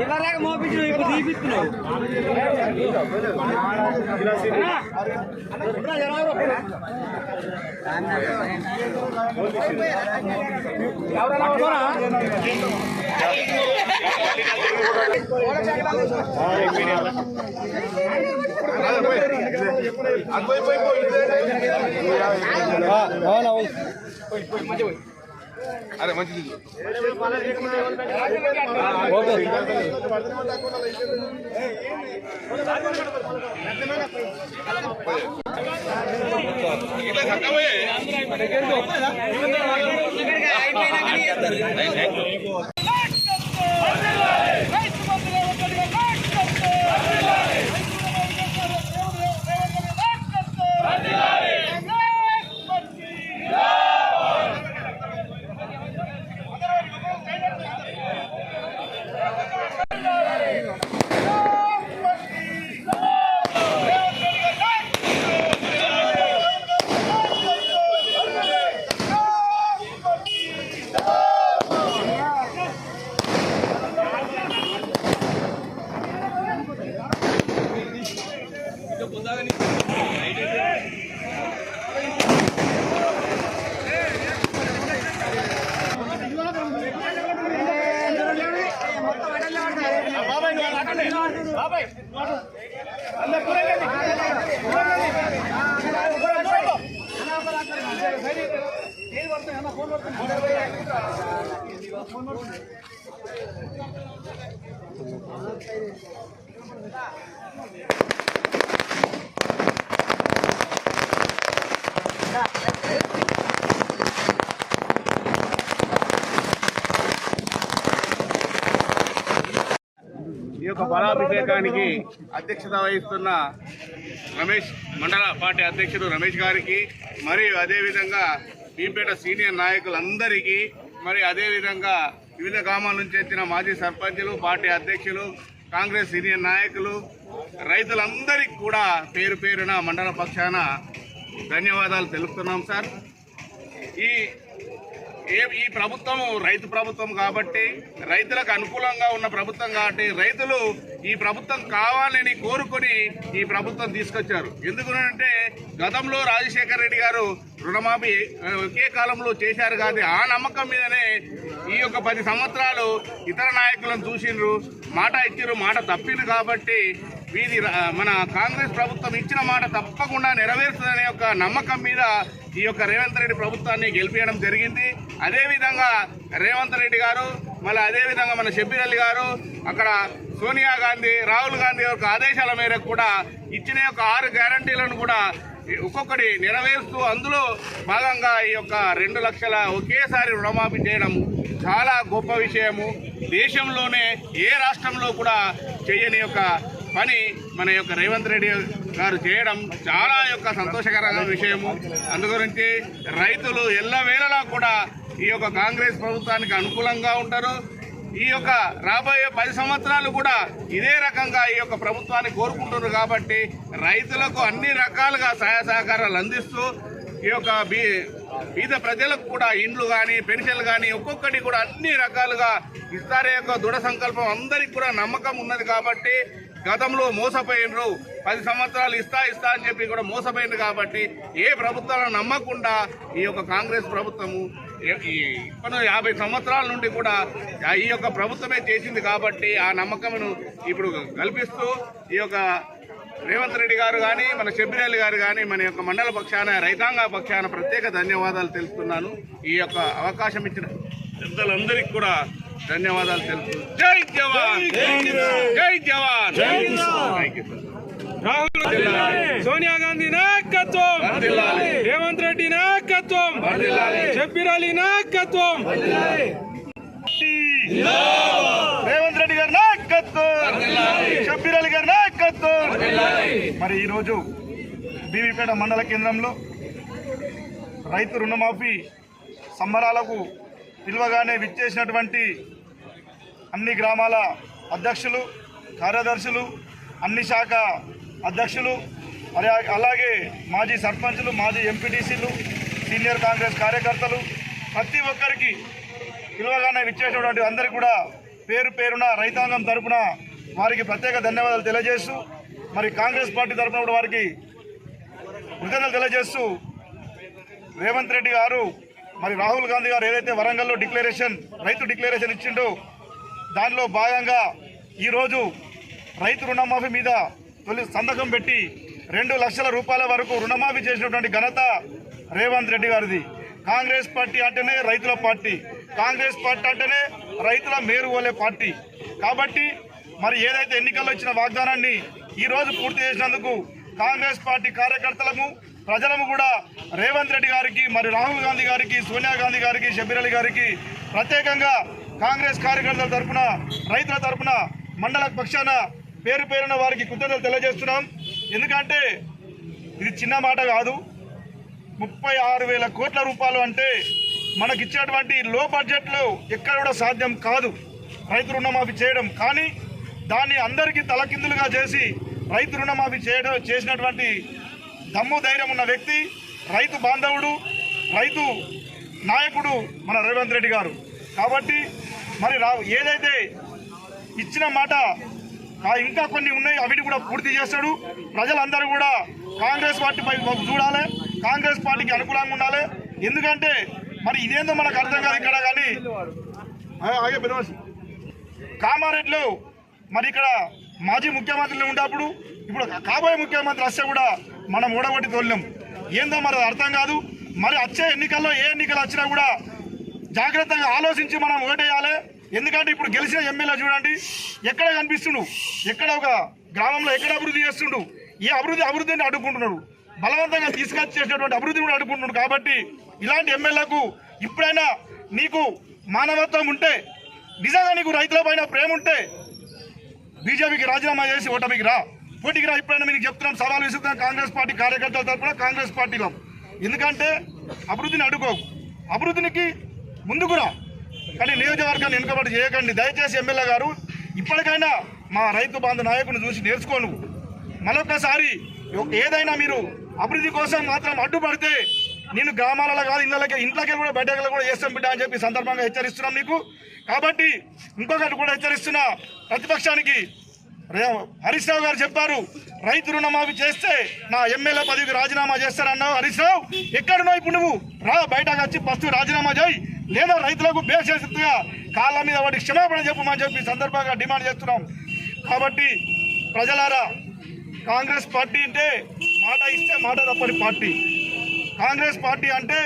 ఇవ్వరాక మోపించు ఇప్పుడు తీపిస్తున్నావు. అరే మంచిది ఈ యొక్క బలాభిషేకానికి అధ్యక్షత వహిస్తున్న రమేష్ మండల పార్టీ అధ్యక్షుడు రమేష్ గారికి, మరియు అదేవిధంగా బీపేట సీనియర్ నాయకులందరికీ, మరి అదేవిధంగా వివిధ గ్రామాల నుంచి వచ్చిన మాజీ సర్పంచులు, పార్టీ అధ్యక్షులు, కాంగ్రెస్ సీనియర్ నాయకులు, రైతులందరికీ కూడా పేరు పేరున మండల పక్షాన ధన్యవాదాలు తెలుపుతున్నాం సార్. ఈ ప్రభుత్వం రైతు ప్రభుత్వం కాబట్టి, రైతులకు అనుకూలంగా ఉన్న ప్రభుత్వం కాబట్టి రైతులు ఈ ప్రభుత్వం కావాలని కోరుకొని ఈ ప్రభుత్వం తీసుకొచ్చారు. ఎందుకంటే గతంలో రాజశేఖర రెడ్డి గారు రుణమాఫీ ఒకే కాలంలో చేశారు కానీ ఆ నమ్మకం మీదనే ఈ యొక్క 10 సంవత్సరాలు ఇతర నాయకులను చూసిండ్రు, మాట ఇచ్చిర్రు, మాట తప్పిండ్రు. కాబట్టి మన కాంగ్రెస్ ప్రభుత్వం ఇచ్చిన మాట తప్పకుండా నెరవేరుస్తుందనే ఒక నమ్మకం మీద ఈ యొక్క రేవంత్ రెడ్డి ప్రభుత్వాన్ని గెలిపించడం జరిగింది. అదేవిధంగా రేవంత్ రెడ్డి గారు మళ్ళీ అదేవిధంగా మన షబ్బీర్ అలీ గారు అక్కడ సోనియా గాంధీ, రాహుల్ గాంధీ యొక్క ఆదేశాల మేరకు కూడా ఇచ్చిన యొక్క 6 గ్యారంటీలను కూడా ఒక్కొక్కటి నెరవేరుస్తూ అందులో భాగంగా ఈ యొక్క 2 లక్షల ఒకేసారి రుణమాఫీ చేయడం చాలా గొప్ప విషయము. దేశంలోనే ఏ రాష్ట్రంలో కూడా చేయని యొక్క పని మన యొక్క రేవంత్ రెడ్డి గారు చేయడం చాలా యొక్క సంతోషకరమైన విషయము. అందుగురించి రైతులు ఎల్లవేళలా కూడా ఈ యొక్క కాంగ్రెస్ ప్రభుత్వానికి అనుకూలంగా ఉంటారు. ఈ యొక్క రాబోయే 10 సంవత్సరాలు కూడా ఇదే రకంగా ఈ యొక్క ప్రభుత్వాన్ని కోరుకుంటున్నారు. కాబట్టి రైతులకు అన్ని రకాలుగా సహాయ సహకారాలు అందిస్తూ ఈ యొక్క బీద ప్రజలకు కూడా ఇండ్లు కానీ పెన్షన్లు కానీ ఒక్కొక్కటి కూడా అన్ని రకాలుగా ఇస్తారే యొక్క దృఢ సంకల్పం అందరికి కూడా నమ్మకం ఉన్నది. కాబట్టి గతంలో మోసపోయినరు 10 సంవత్సరాలు ఇస్తా అని చెప్పి కూడా మోసపోయింది. కాబట్టి ఏ ప్రభుత్వాలను నమ్మకుండా ఈ యొక్క కాంగ్రెస్ ప్రభుత్వము ఇప్పుడు 50 సంవత్సరాల నుండి కూడా ఈ యొక్క ప్రభుత్వమే చేసింది. కాబట్టి ఆ నమ్మకమును ఇప్పుడు కల్పిస్తూ ఈ యొక్క రేవంత్ రెడ్డి గారు కానీ మన షబ్బీర్ అలీ గారు కానీ మన యొక్క మండల పక్షాన రైతాంగ పక్షాన ప్రత్యేక ధన్యవాదాలు తెలుపుతున్నాను. ఈ యొక్క అవకాశం ఇచ్చిన పెద్దలందరికీ కూడా ధన్యవాదాలు తెలుపుతూ జై జవాన్, జై జవాన్, thank you sir. Sonia Gandhi నాయకత్వం, రేవంత్ రెడ్డి నాయకత్వం, షబ్బీర్ అలీ నాయకత్వం, రేవంత్ రెడ్డి గారి నాయకత్వం, షబ్బీర్ అలీ గారి నాయకత్వం. మరి ఈరోజు బీవీపేట మండల కేంద్రంలో రైతు రుణమాఫీ సంబరాలకు పిలువగానే విచ్చేసినటువంటి అన్ని గ్రామాల అధ్యక్షులు, కార్యదర్శులు, అన్ని శాఖ అధ్యక్షులు, అలాగే మాజీ సర్పంచులు, మాజీ ఎంపీటీసీలు, సీనియర్ కాంగ్రెస్ కార్యకర్తలు, ప్రతి ఒక్కరికి పిలువగానే విచ్చేసినటువంటి అందరికీ కూడా పేరు పేరున రైతాంగం తరపున వారికి ప్రత్యేక ధన్యవాదాలు తెలియజేస్తూ, మరి కాంగ్రెస్ పార్టీ తరపున కూడా వారికి కృతజ్ఞతలు తెలియజేస్తూ, రేవంత్ రెడ్డి గారు మరి రాహుల్ గాంధీ గారు ఏదైతే వరంగల్లో రైతు డిక్లరేషన్ ఇచ్చిండో దానిలో భాగంగా ఈరోజు రైతు రుణమాఫీ మీద తొలి సంతకం పెట్టి 2 లక్షల రూపాయల వరకు రుణమాఫీ చేసినటువంటి ఘనత రేవంత్ రెడ్డి గారిది. కాంగ్రెస్ పార్టీ అంటేనే రైతుల పార్టీ, కాంగ్రెస్ పార్టీ అంటేనే రైతుల మేరుగోలే పార్టీ. కాబట్టి మరి ఏదైతే ఎన్నికల్లో ఇచ్చిన వాగ్దానాన్ని ఈరోజు పూర్తి చేసినందుకు కాంగ్రెస్ పార్టీ కార్యకర్తలము, ప్రజలము కూడా రేవంత్ రెడ్డి గారికి, మరి రాహుల్ గాంధీ గారికి, సోనియా గాంధీ గారికి, షబ్బీర్ అలీ గారికి ప్రత్యేకంగా కాంగ్రెస్ కార్యకర్తల తరఫున, రైతుల తరఫున, మండల పక్షాన పేరు పేరున వారికి కృతజ్ఞతలు తెలియజేస్తున్నాం. ఎందుకంటే ఇది చిన్న మాట కాదు. 36,000 కోట్ల రూపాయలు అంటే మనకిచ్చేటువంటి లో బడ్జెట్లో ఎక్కడ కూడా సాధ్యం కాదు రైతు రుణమాఫీ చేయడం. కానీ దాన్ని అందరికీ తలకిందులుగా చేసి రైతు రుణమాఫీ చేసినటువంటి దమ్ము ధైర్యం ఉన్న వ్యక్తి, రైతు బాంధవుడు, రైతు నాయకుడు మన రేవంత్ రెడ్డి గారు. కాబట్టి మరి ఏదైతే ఇచ్చిన మాట ఇంకా కొన్ని ఉన్నాయి, అవిటి కూడా పూర్తి చేస్తాడు. ప్రజలందరూ కూడా కాంగ్రెస్ పార్టీపై చూడాలి, కాంగ్రెస్ పార్టీకి అనుకూలంగా ఉండాలి. ఎందుకంటే మరి ఇదేందో మనకు అర్థం కాదు. ఇక్కడ కానీ కామారెడ్డిలో మరి ఇక్కడ మాజీ ముఖ్యమంత్రులు ఉండేప్పుడు ఇప్పుడు కాబోయే ముఖ్యమంత్రి వస్తే కూడా మనం ఓడగొట్టి తోలినాం. ఏందో మరి అర్థం కాదు. మరి వచ్చే ఎన్నికల్లో ఏ ఎన్నికలు వచ్చినా కూడా జాగ్రత్తగా ఆలోచించి మనం ఓటేయాలి. ఎందుకంటే ఇప్పుడు గెలిచిన ఎమ్మెల్యే చూడండి ఎక్కడ కనిపిస్తుండు, ఎక్కడ ఒక గ్రామంలో ఎక్కడ అభివృద్ధి చేస్తుండు, ఏ అభివృద్ధిని అడ్డుకుంటున్నాడు, బలవంతంగా తీసుకొచ్చేటటువంటి అభివృద్ధిని కూడా అడ్డుకుంటున్నాడు. కాబట్టి ఇలాంటి ఎమ్మెల్యేలకు ఇప్పుడైనా నీకు మానవత్వం ఉంటే, నిజంగా నీకు రైతుల పైన ప్రేమ ఉంటే బీజేపీకి రాజీనామా చేసి ఓటమికి రా, పోటీకి రా. ఇప్పుడైనా మీకు చెప్తున్నాం, సవాల్ విసురుతున్నాం కాంగ్రెస్ పార్టీ కార్యకర్తల తరఫున, కాంగ్రెస్ పార్టీలో. ఎందుకంటే అభివృద్ధిని అడ్డుకోకు, అభివృద్ధికి ముందుకు రా, కానీ నియోజకవర్గాన్ని వెనుకబడి చేయకండి. దయచేసి ఎమ్మెల్యే గారు ఇప్పటికైనా మా రైతు బాంధు నాయకుని చూసి నేర్చుకోను. మరొకసారి ఏదైనా మీరు అభివృద్ధి కోసం మాత్రం అడ్డుపడితే నేను గ్రామాలలో కాదు ఇంట్లోకి కూడా బయటకు కూడా చేస్తాం బిడ్డ అని చెప్పి సందర్భంగా హెచ్చరిస్తున్నాం మీకు. కాబట్టి ఇంకొకటి కూడా హెచ్చరిస్తున్న ప్రతిపక్షానికి, హరీష్ రావు గారు చెప్పారు రైతు రుణమాఫీ చేస్తే నా ఎమ్మెల్యే పదవికి రాజీనామా చేస్తారన్నావు. హరీష్ రావు ఎక్కడున్నావు ఇప్పుడు? నువ్వు రా, బయటకు వచ్చి ఫస్ట్ రాజీనామా చేయి, లేదా రైతులకు బేషరతుగా కాళ్ళ మీద వాటికి క్షమాపణ చెప్పమని చెప్పి సందర్భంగా డిమాండ్ చేస్తున్నాం. కాబట్టి ప్రజలారా కాంగ్రెస్ పార్టీ అంటే మాట ఇస్తే మాట తప్పని పార్టీ. కాంగ్రెస్ పార్టీ అంటే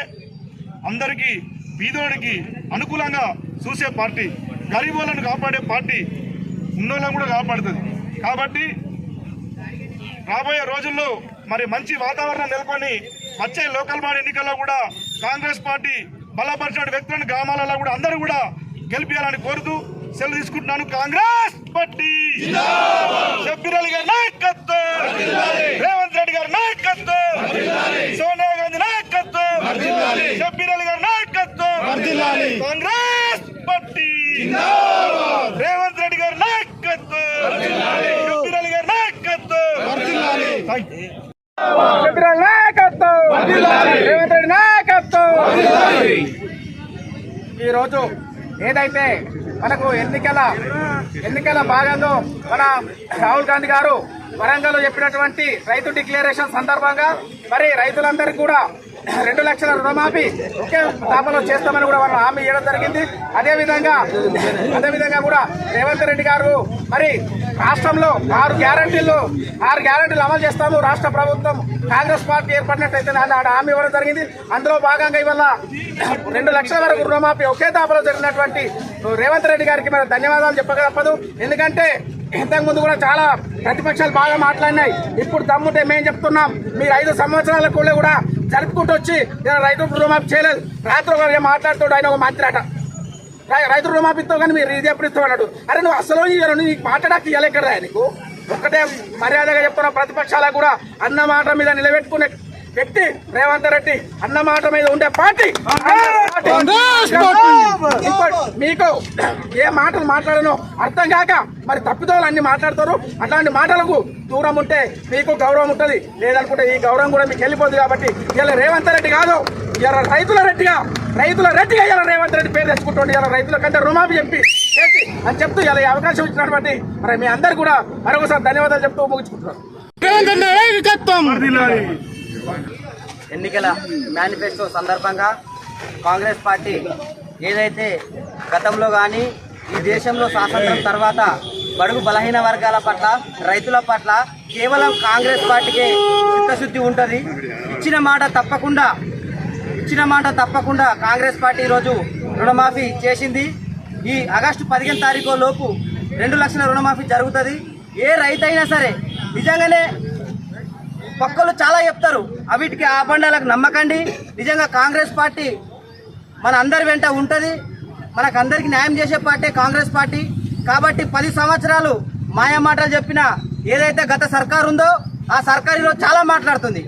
అందరికీ బీదోడికి అనుకూలంగా చూసే పార్టీ, గరీబులను కాపాడే పార్టీ, ఉన్నోళ్ళని కూడా కాపాడుతుంది. కాబట్టి రాబోయే రోజుల్లో మరి మంచి వాతావరణం నెలకొని వచ్చే లోకల్ బాడీ ఎన్నికల్లో కూడా కాంగ్రెస్ పార్టీ బలపరిచిన వ్యక్తులను గ్రామాలలో కూడా అందరూ కూడా గెలిపించాలని కోరుతూ సెలవు తీసుకుంటున్నాను. కాంగ్రెస్ పార్టీ షబ్బీర్ అలీ గారి నాయకత్వం, రేవంత్ రెడ్డి గారి నాయకత్వం, సోనియా గాంధీ నాయకత్వం, షబ్బీర్ అలీ గారి నాయకత్వం, కాంగ్రెస్ పార్టీ, రేవంత్ రెడ్డి గారి నాయకత్వం, షబ్బీర్ అలీ గారి నాయకత్వం, షబ్బీర్ అలీ నాయకత్వం, రేవంత్ రెడ్డి నాయకత్వం. ఈరోజు ఏదైతే మనకు ఎన్నికల భాగంలో మన రాహుల్ గాంధీ గారు వరంగల్లో చెప్పినటువంటి రైతు డిక్లరేషన్ సందర్భంగా మరి రైతులందరికీ కూడా 2 లక్షల రుణమాఫీ ఒకే తాపలో చేస్తామని కూడా వాళ్ళు హామీ ఇవ్వడం జరిగింది. అదేవిధంగా కూడా రేవంత్ రెడ్డి గారు మరి రాష్ట్రంలో 6 గ్యారంటీలు అమలు చేస్తాము, రాష్ట్ర ప్రభుత్వం కాంగ్రెస్ పార్టీ ఏర్పడినట్టయితే హామీ ఇవ్వడం జరిగింది. అందులో భాగంగా ఇవాళ 2 లక్షల వరకు రుణమాఫీ ఒకే తాపలో జరిగినటువంటి రేవంత్ రెడ్డి గారికి మరి ధన్యవాదాలు చెప్పక తప్పదు. ఎందుకంటే ఇంతకుముందు కూడా చాలా ప్రతిపక్షాలు బాగా మాట్లాడినాయి. ఇప్పుడు దమ్ముంటే మేము చెప్తున్నాం, మీరు 5 సంవత్సరాల కూడా జరుపుకుంటూ వచ్చి రైతు రుణమాఫీ చేయలేదు. రాత్రి ఒకరు మాట్లాడుతాడు, ఆయన ఒక మంత్రి అట, రైతు రుణమాఫీతో కానీ మీరు ఇది ఎప్పుడు ఇస్తామన్నాడు. అరే నువ్వు అసలు నీకు మాట్లాడాక ఇవ్వాలి ఎక్కడ నీకు ఒక్కటే మర్యాదగా చెప్తున్నా. ప్రతిపక్షాలకు కూడా అన్న మాట మీద నిలబెట్టుకునే వ్యక్తి రేవంత్ రెడ్డి, అన్న మాట మీద ఉండే పార్టీ. మీకు ఏ మాటలు మాట్లాడనో అర్థం కాక మరి తప్పిదోలు అన్ని మాట్లాడతారు. అట్లాంటి మాటలకు దూరం ఉంటే మీకు గౌరవం ఉంటుంది, లేదనుకుంటే ఈ గౌరవం కూడా మీకు వెళ్ళిపోతుంది. కాబట్టి ఇలా రేవంత్ రెడ్డి కాదు, ఇలా రైతుల రెడ్డిగా ఇలా రేవంత్ రెడ్డి పేరు తెచ్చుకుంటుంది. ఇలా రైతుల కంటే రుణమాఫీ చెప్పి చేసి అని చెప్తూ ఇలా అవకాశం ఇచ్చినటువంటి మరి మీ అందరు కూడా మరొకసారి ధన్యవాదాలు చెప్తూ ముగించుకుంటున్నాను. ఎన్నికల మేనిఫెస్టో సందర్భంగా కాంగ్రెస్ పార్టీ ఏదైతే గతంలో కానీ ఈ దేశంలో స్వాతంత్రం తర్వాత బడుగు బలహీన వర్గాల పట్ల, రైతుల పట్ల కేవలం కాంగ్రెస్ పార్టీకే చిత్తశుద్ధి ఉంటుంది. ఇచ్చిన మాట తప్పకుండా కాంగ్రెస్ పార్టీ ఈరోజు రుణమాఫీ చేసింది. ఈ ఆగస్టు 15 తారీఖు లోపు 2 లక్షల రుణమాఫీ జరుగుతుంది. ఏ రైతు అయినా సరే నిజంగానే పక్కలు చాలా చెప్తారు, అవిటికి ఆ బండాలకు నమ్మకండి. నిజంగా కాంగ్రెస్ పార్టీ మన అందరి వెంట ఉంటుంది. మనకందరికి న్యాయం చేసే పార్టీ కాంగ్రెస్ పార్టీ. కాబట్టి 10 సంవత్సరాలు మాయా మాటలు చెప్పిన ఏదైతే గత సర్కారు ఉందో ఆ సర్కారు ఈరోజు చాలా మాట్లాడుతుంది.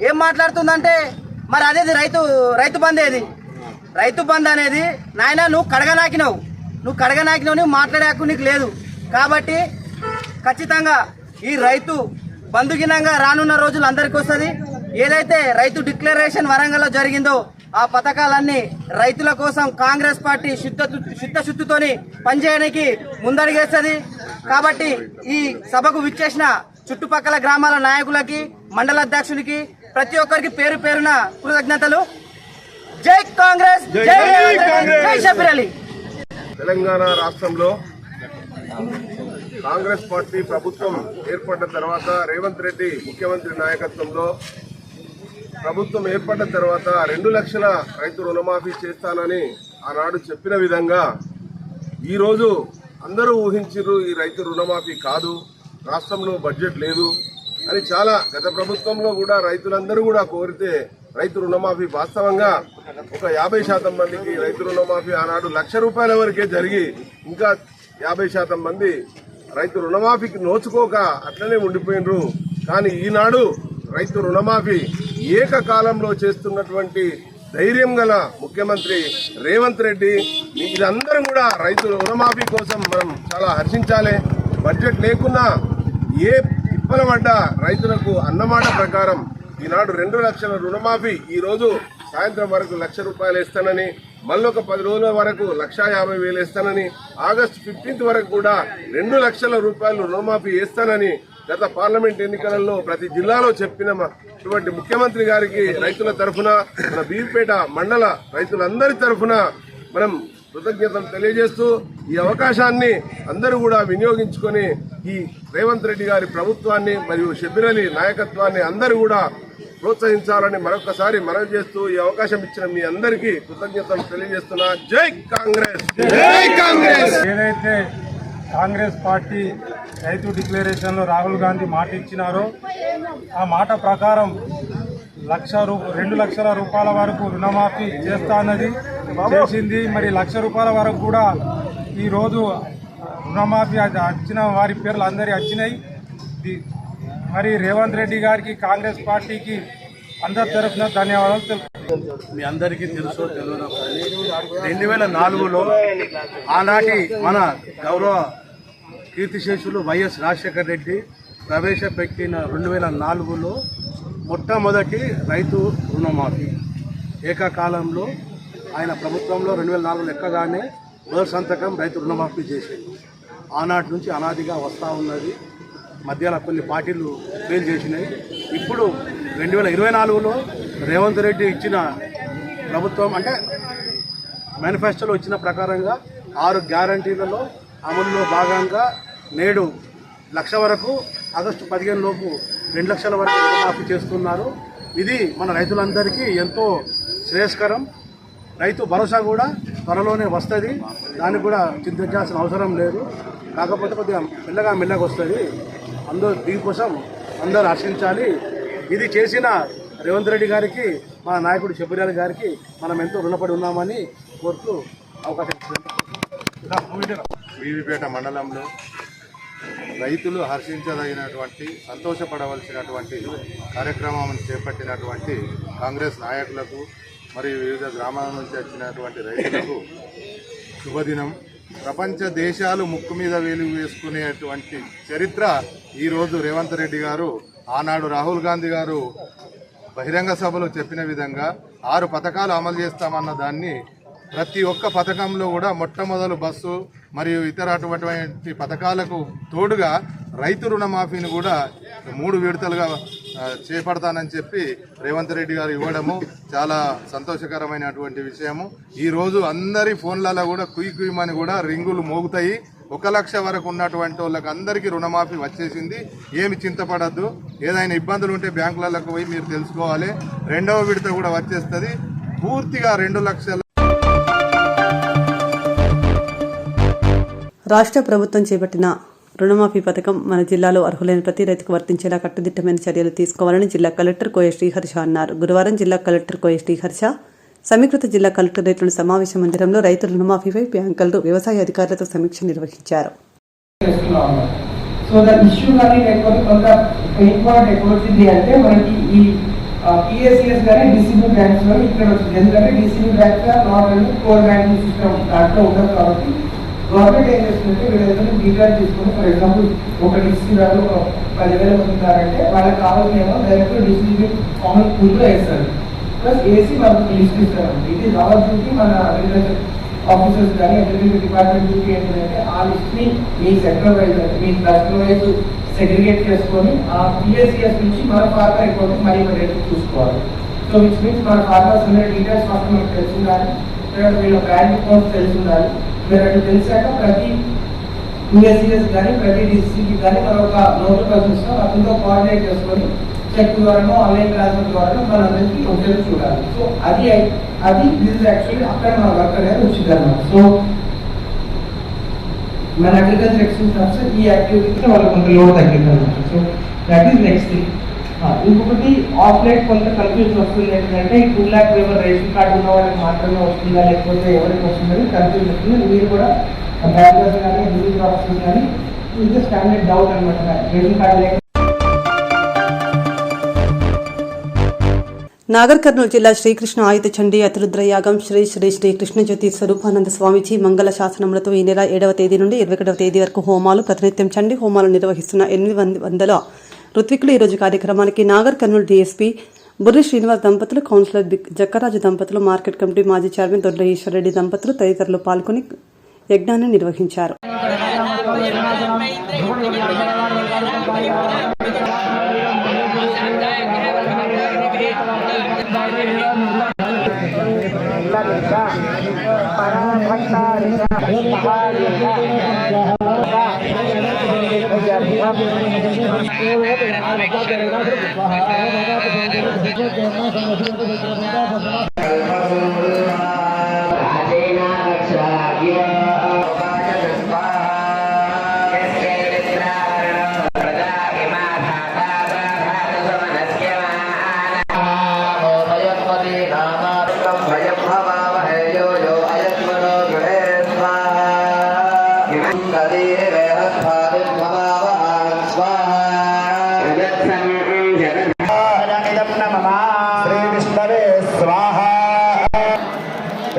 ఏం మాట్లాడుతుందంటే మరి అదేది రైతు బంద్ ఏది? రైతు బంద్ అనేది నాయన నువ్వు కడగనాకినావు, నువ్వు మాట్లాడే హక్కు నీకు లేదు. కాబట్టి ఖచ్చితంగా ఈ రైతు బంధుగినంగా రానున్న రోజులు అందరికీ వస్తుంది. ఏదైతే రైతు డిక్లరేషన్ వరంగల్లో జరిగిందో ఆ పథకాలన్నీ రైతుల కోసం కాంగ్రెస్ పార్టీ చిత్తశుద్ధితోని పనిచేయడానికి ముందడిగేస్తుంది. కాబట్టి ఈ సభకు విచ్చేసిన చుట్టుపక్కల గ్రామాల నాయకులకి, మండల అధ్యక్షులకి, ప్రతి ఒక్కరికి పేరు పేరున కృతజ్ఞతలు. జై కాంగ్రెస్, జై షబ్బీర్ అలీ. తెలంగాణ రాష్ట్రంలో కాంగ్రెస్ పార్టీ ప్రభుత్వం ఏర్పడిన తర్వాత రేవంత్ రెడ్డి ముఖ్యమంత్రి నాయకత్వంలో ప్రభుత్వం ఏర్పడిన తర్వాత 2 లక్షల రైతు రుణమాఫీ చేస్తానని ఆనాడు చెప్పిన విధంగా ఈరోజు అందరూ ఊహించారు ఈ రైతు రుణమాఫీ కాదు, రాష్ట్రంలో బడ్జెట్ లేదు అని. చాలా గత ప్రభుత్వంలో కూడా రైతులందరూ కూడా కోరితే రైతు రుణమాఫీ వాస్తవంగా ఒక 50% మందికి రైతు రుణమాఫీ ఆనాడు ₹1,00,000 వరకే జరిగి ఇంకా 50% మంది రైతు రుణమాఫీకి నోచుకోక అట్లనే ఉండిపోయినరు. కానీ ఈనాడు రైతు రుణమాఫీ ఏకకాలంలో చేస్తున్నటువంటి ధైర్యం గల ముఖ్యమంత్రి రేవంత్ రెడ్డి, ఇదందరం కూడా రైతు రుణమాఫీ కోసం మనం చాలా హర్షించాలి. బడ్జెట్ లేకున్నా ఏ తిప్పలపడ్డ రైతులకు అన్నమాట ప్రకారం ఈనాడు 2 లక్షల రుణమాఫీ ఈ రోజు సాయంత్రం వరకు ₹1,00,000 ఇస్తానని, మళ్ళొక 10 రోజుల వరకు ₹1,50,000 ఇస్తానని, ఆగస్టు 15 వరకు కూడా ₹2 లక్షల రుణమాఫీ చేస్తానని గత పార్లమెంట్ ఎన్నికలలో ప్రతి జిల్లాలో చెప్పినటువంటి ముఖ్యమంత్రి గారికి రైతుల తరఫున, మన బీర్పేట మండల రైతులందరి తరఫున మనం కృతజ్ఞతలు తెలియజేస్తూ ఈ అవకాశాన్ని అందరూ కూడా వినియోగించుకొని ఈ రేవంత్ రెడ్డి గారి ప్రభుత్వాన్ని మరియు షబ్బీర్ అలీ నాయకత్వాన్ని అందరూ కూడా ప్రోత్సహించాలని మరొకసారి మనవి చేస్తూ ఈ అవకాశం ఇచ్చిన మీ అందరికీ కృతజ్ఞతలు తెలియజేస్తున్నా. జై కాంగ్రెస్, జై కాంగ్రెస్. ఏదైతే కాంగ్రెస్ పార్టీ రైతు డిక్లరేషన్లో రాహుల్ గాంధీ మాట ఇచ్చినారో ఆ మాట ప్రకారం 2 లక్షల రూపాయల వరకు రుణమాఫీ చేస్తా అన్నది చేసింది. మరి 1 లక్ష రూపాయల వరకు కూడా ఈరోజు రుణమాఫీ వచ్చిన వారి పేర్లు అందరి వచ్చినాయి. మరి రేవంత్ రెడ్డి గారికి కాంగ్రెస్ పార్టీకి అందరి తరఫున ధన్యవాదాలు తెలుపుతున్నాను. మీ అందరికీ తెలుసో తెలియదు, 2004లో ఆనాటి మన గౌరవ కీర్తిశేషులు వైఎస్ రాజశేఖర రెడ్డి ప్రవేశపెట్టిన 2004లో మొట్టమొదటి రైతు రుణమాఫీ ఏకకాలంలో ఆయన ప్రభుత్వంలో 2004 లెక్కగానే మొదటి సంతకం రైతు రుణమాఫీ చేసింది. ఆనాటి నుంచి అనాదిగా వస్తూ ఉన్నది. మధ్యలో కొన్ని పార్టీలు ఫెయిల్ చేసినాయి. ఇప్పుడు 2024లో రేవంత్ రెడ్డి ఇచ్చిన ప్రభుత్వం అంటే మేనిఫెస్టోలో ఇచ్చిన ప్రకారంగా 6 గ్యారంటీలలో అమలులో భాగంగా నేడు 1 లక్ష వరకు ఆగస్టు 15 లోపు 2 లక్షల వరకు రుణమాఫీ చేస్తున్నారు. ఇది మన రైతులందరికీ ఎంతో శ్రేయస్కరం. రైతు భరోసా కూడా త్వరలోనే వస్తుంది. దానికి కూడా చింతించాల్సిన అవసరం లేదు. కాకపోతే కొద్దిగా మెల్లగా వస్తుంది. దీనికోసం అందరూ హర్షించాలి. ఇది చేసిన రేవంత్ రెడ్డి గారికి, మా నాయకుడు షబ్బీర్ అలీ గారికి మనం ఎంతో రుణపడి ఉన్నామని కోరుతూ అవకాశం ఇచ్చింది. వీవిపేట మండలంలో రైతులు హర్షించదగినటువంటి సంతోషపడవలసినటువంటి కార్యక్రమాన్ని చేపట్టినటువంటి కాంగ్రెస్ నాయకులకు మరియు వివిధ గ్రామాల నుంచి వచ్చినటువంటి రైతులకు శుభదినం. ప్రపంచ దేశాలు ముక్కు మీద వేలు వేసుకునేటువంటి చరిత్ర ఈరోజు రేవంత్ రెడ్డి గారు, ఆనాడు రాహుల్ గాంధీ గారు బహిరంగ సభలో చెప్పిన విధంగా 6 పథకాలు అమలు చేస్తామన్న దాన్ని ప్రతి ఒక్క పథకంలో కూడా మొట్టమొదలు బస్సు మరియు ఇతర అటువంటి పథకాలకు తోడుగా రైతు రుణమాఫీని కూడా 3 విడతలుగా చేపడతానని చెప్పి రేవంత్ రెడ్డి గారు ఇవ్వడము చాలా సంతోషకరమైనటువంటి విషయము. ఈరోజు అందరి ఫోన్లలో కూడా కుయ్యమని కూడా రింగులు మోగుతాయి. 1 లక్ష వరకు ఉన్నటువంటి వాళ్ళకి అందరికీ రుణమాఫీ వచ్చేసింది. ఏమి చింతపడద్దు. ఏదైనా ఇబ్బందులు ఉంటే బ్యాంకులకు పోయి మీరు తెలుసుకోవాలి. 2వ విడత కూడా వచ్చేస్తుంది. పూర్తిగా 2 లక్షల. రాష్ట్ర ప్రభుత్వం చేపట్టిన రుణమాఫీ పథకం మన జిల్లాలో అర్హులైన ప్రతి రైతుకు వర్తించేలా కట్టుదిట్టమైన చర్యలు తీసుకోవాలని జిల్లా కలెక్టర్ కోయ శ్రీహర్ష అన్నారు. గురువారం జిల్లా కలెక్టర్ కోయ శ్రీహర్ష సమీకృత జిల్లా కలెక్టరేట్ల సమావేశ మందిరంలో రైతు రుణమాఫీపై బ్యాంకులు వ్యవసాయ అధికారులతో సమీక్ష నిర్వహించారు. PSCS గానే DCB బ్యాంక్స్ లో ఇక్కడ వచ్చింది. ఎందుకంటే DCB banks not only core banking system దాంట్లో ఉండదు కాబట్టి గవర్నమెంట్ ఏం చేస్తుందంటే వీళ్ళందరూ డీటెయిల్ తీసుకుని, ఫర్ ఎగ్జాంపుల్ ఒక డిస్ట్రిక్ట్ వాళ్ళు 10,000 మంది ఉన్నారంటే వాళ్ళకి కావాల్సినేమో డైరెక్ట్ డిస్ట్రిక్ట్ కామన్ పూల్ లో వేస్తారు. ప్లస్ ఏసీ వాళ్ళకి లిస్ట్ ఇస్తారు. ఇది అవర్ డ్యూటీ. మన అగ్రికల్చర్ ఆఫీసర్స్ కానీ అగ్రికల్చర్ డిపార్ట్మెంట్ డ్యూటీ ఏంటంటే ఆ లిస్ట్ ని మీ సెక్టర్ వైజ్ మీ క్లస్టర్ వైజ్ సెగ్రిగేట్ చేసుకొని ఆ PSCS నుంచి మన ఫార్మర్ అకౌంట్ మరీ రేటు చూసుకోవాలి. సో విచ్ మీన్స్ మన ఫార్మర్స్ ఉన్న డీటెయిల్స్ మాత్రం మనకు తెలిసి ఉండాలి. వీళ్ళ బ్యాంక్ అకౌంట్స్ తెలిసి ఉండాలి. మీరు అటు తెలిసాక ప్రతి PSCS కానీ ప్రతి డిస్ట్రిక్ట్ కానీ మనం ఒక నోటు పర్సన్స్లో అతనితో కోఆర్డినేట్ చేసుకొని చెక్ ద్వారానో ఆన్లైన్ ట్రాన్స్ఫర్ ద్వారానో మనందరికీ వచ్చేది చూడాలి. సో అది దిస్ యాక్చువల్లీ అక్కడ మన వర్క్ అనేది వచ్చింది అన్నమాట. సో మన అగ్రికల్చర్ ఎక్స్టెన్షన్ ఆఫీసర్ ఈ యాక్టివిటీకి వాళ్ళకి కొంత లోడ్ తగ్గిందన్నమాట. So that is next thing. ఇంకొకటి ఆఫ్లైన్ కొంత కన్ఫ్యూజన్ వస్తుంది. ఏంటంటే 2 lakh waiver రేషన్ కార్డు ఉన్న వాళ్ళకి మాత్రమే వస్తుందా లేకపోతే ఎవరికి వస్తుందని కన్ఫ్యూజన్ వస్తుంది. మీరు కూడా బ్యాంకర్స్ కానీ బిజినెస్ ఆఫీసర్స్ కానీ ఇది స్టాండర్డ్ డౌట్ అనమాట. రేషన్ కార్డు లేక నాగర్ కర్నూలు జిల్లా శ్రీకృష్ణ ఆయుధ చండీ అతిరుద్రయాగం శ్రీ శ్రీ శ్రీ కృష్ణజ్యోతి స్వరూపానంద స్వామీజీ మంగళ శాసనములతో ఈ నెల 7వ తేదీ నుండి 21వ తేదీ వరకు హోమాలు ప్రతినిత్యం చండీ హోమాలు నిర్వహిస్తున్న 800 ఋత్వికులు ఈరోజు కార్యక్రమానికి నాగర్ కర్నూలు డీఎస్పీ బుర్రి శ్రీనివాస్ దంపతులు, కౌన్సిలర్ జక్కరాజు దంపతులు, మార్కెట్ కమిటీ మాజీ చైర్మన్ దొడ్ల ఈశ్వరరెడ్డి దంపతులు తదితరులు పాల్గొని యజ్ఞాన్ని నిర్వహించారు.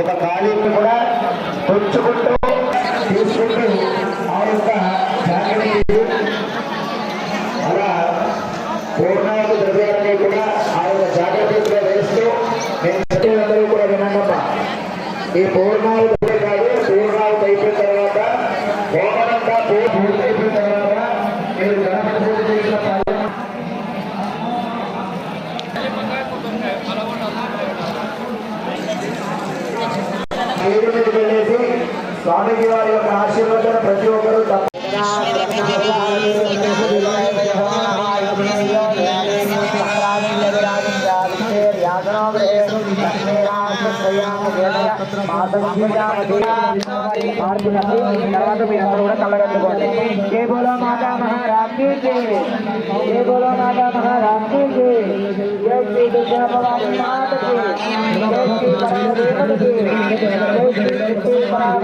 ఒక ఖాళీని కూడా పుచ్చుకుంటూ తీసుకుంటూ ఆ యొక్క జాగ్రత్త అలా పూర్ణాలు ద్రవ్యాలని కూడా ఆ యొక్క జాగ్రత్తగా వేస్తూ నేను అందరూ కూడా వినమ్మా. ఈ పూర్ణాలు ద్రవ్యం కాదు, పూర్ణాలు అయిపోయిన తర్వాత హోమనంతా పూర్తి అయిపోయిన తర్వాత మీరు గణపతి పూజ చేసిన వెళ్ళేసి స్వామిజీ వారి యొక్క ఆశీర్వచన ప్రతి ఒక్కరూ తర్వాత మీరందరూ కూడా కళ్ళగట్టుకోండి. జై బోలో మాతా మహారాజ్కి జై, జై బోలో మాతా మహారాజ్కి జై, జై శ్రీ దుర్గా భవానీ మాతకి, జై శ్రీ పరమదేవతకి, జై శ్రీ పరమ.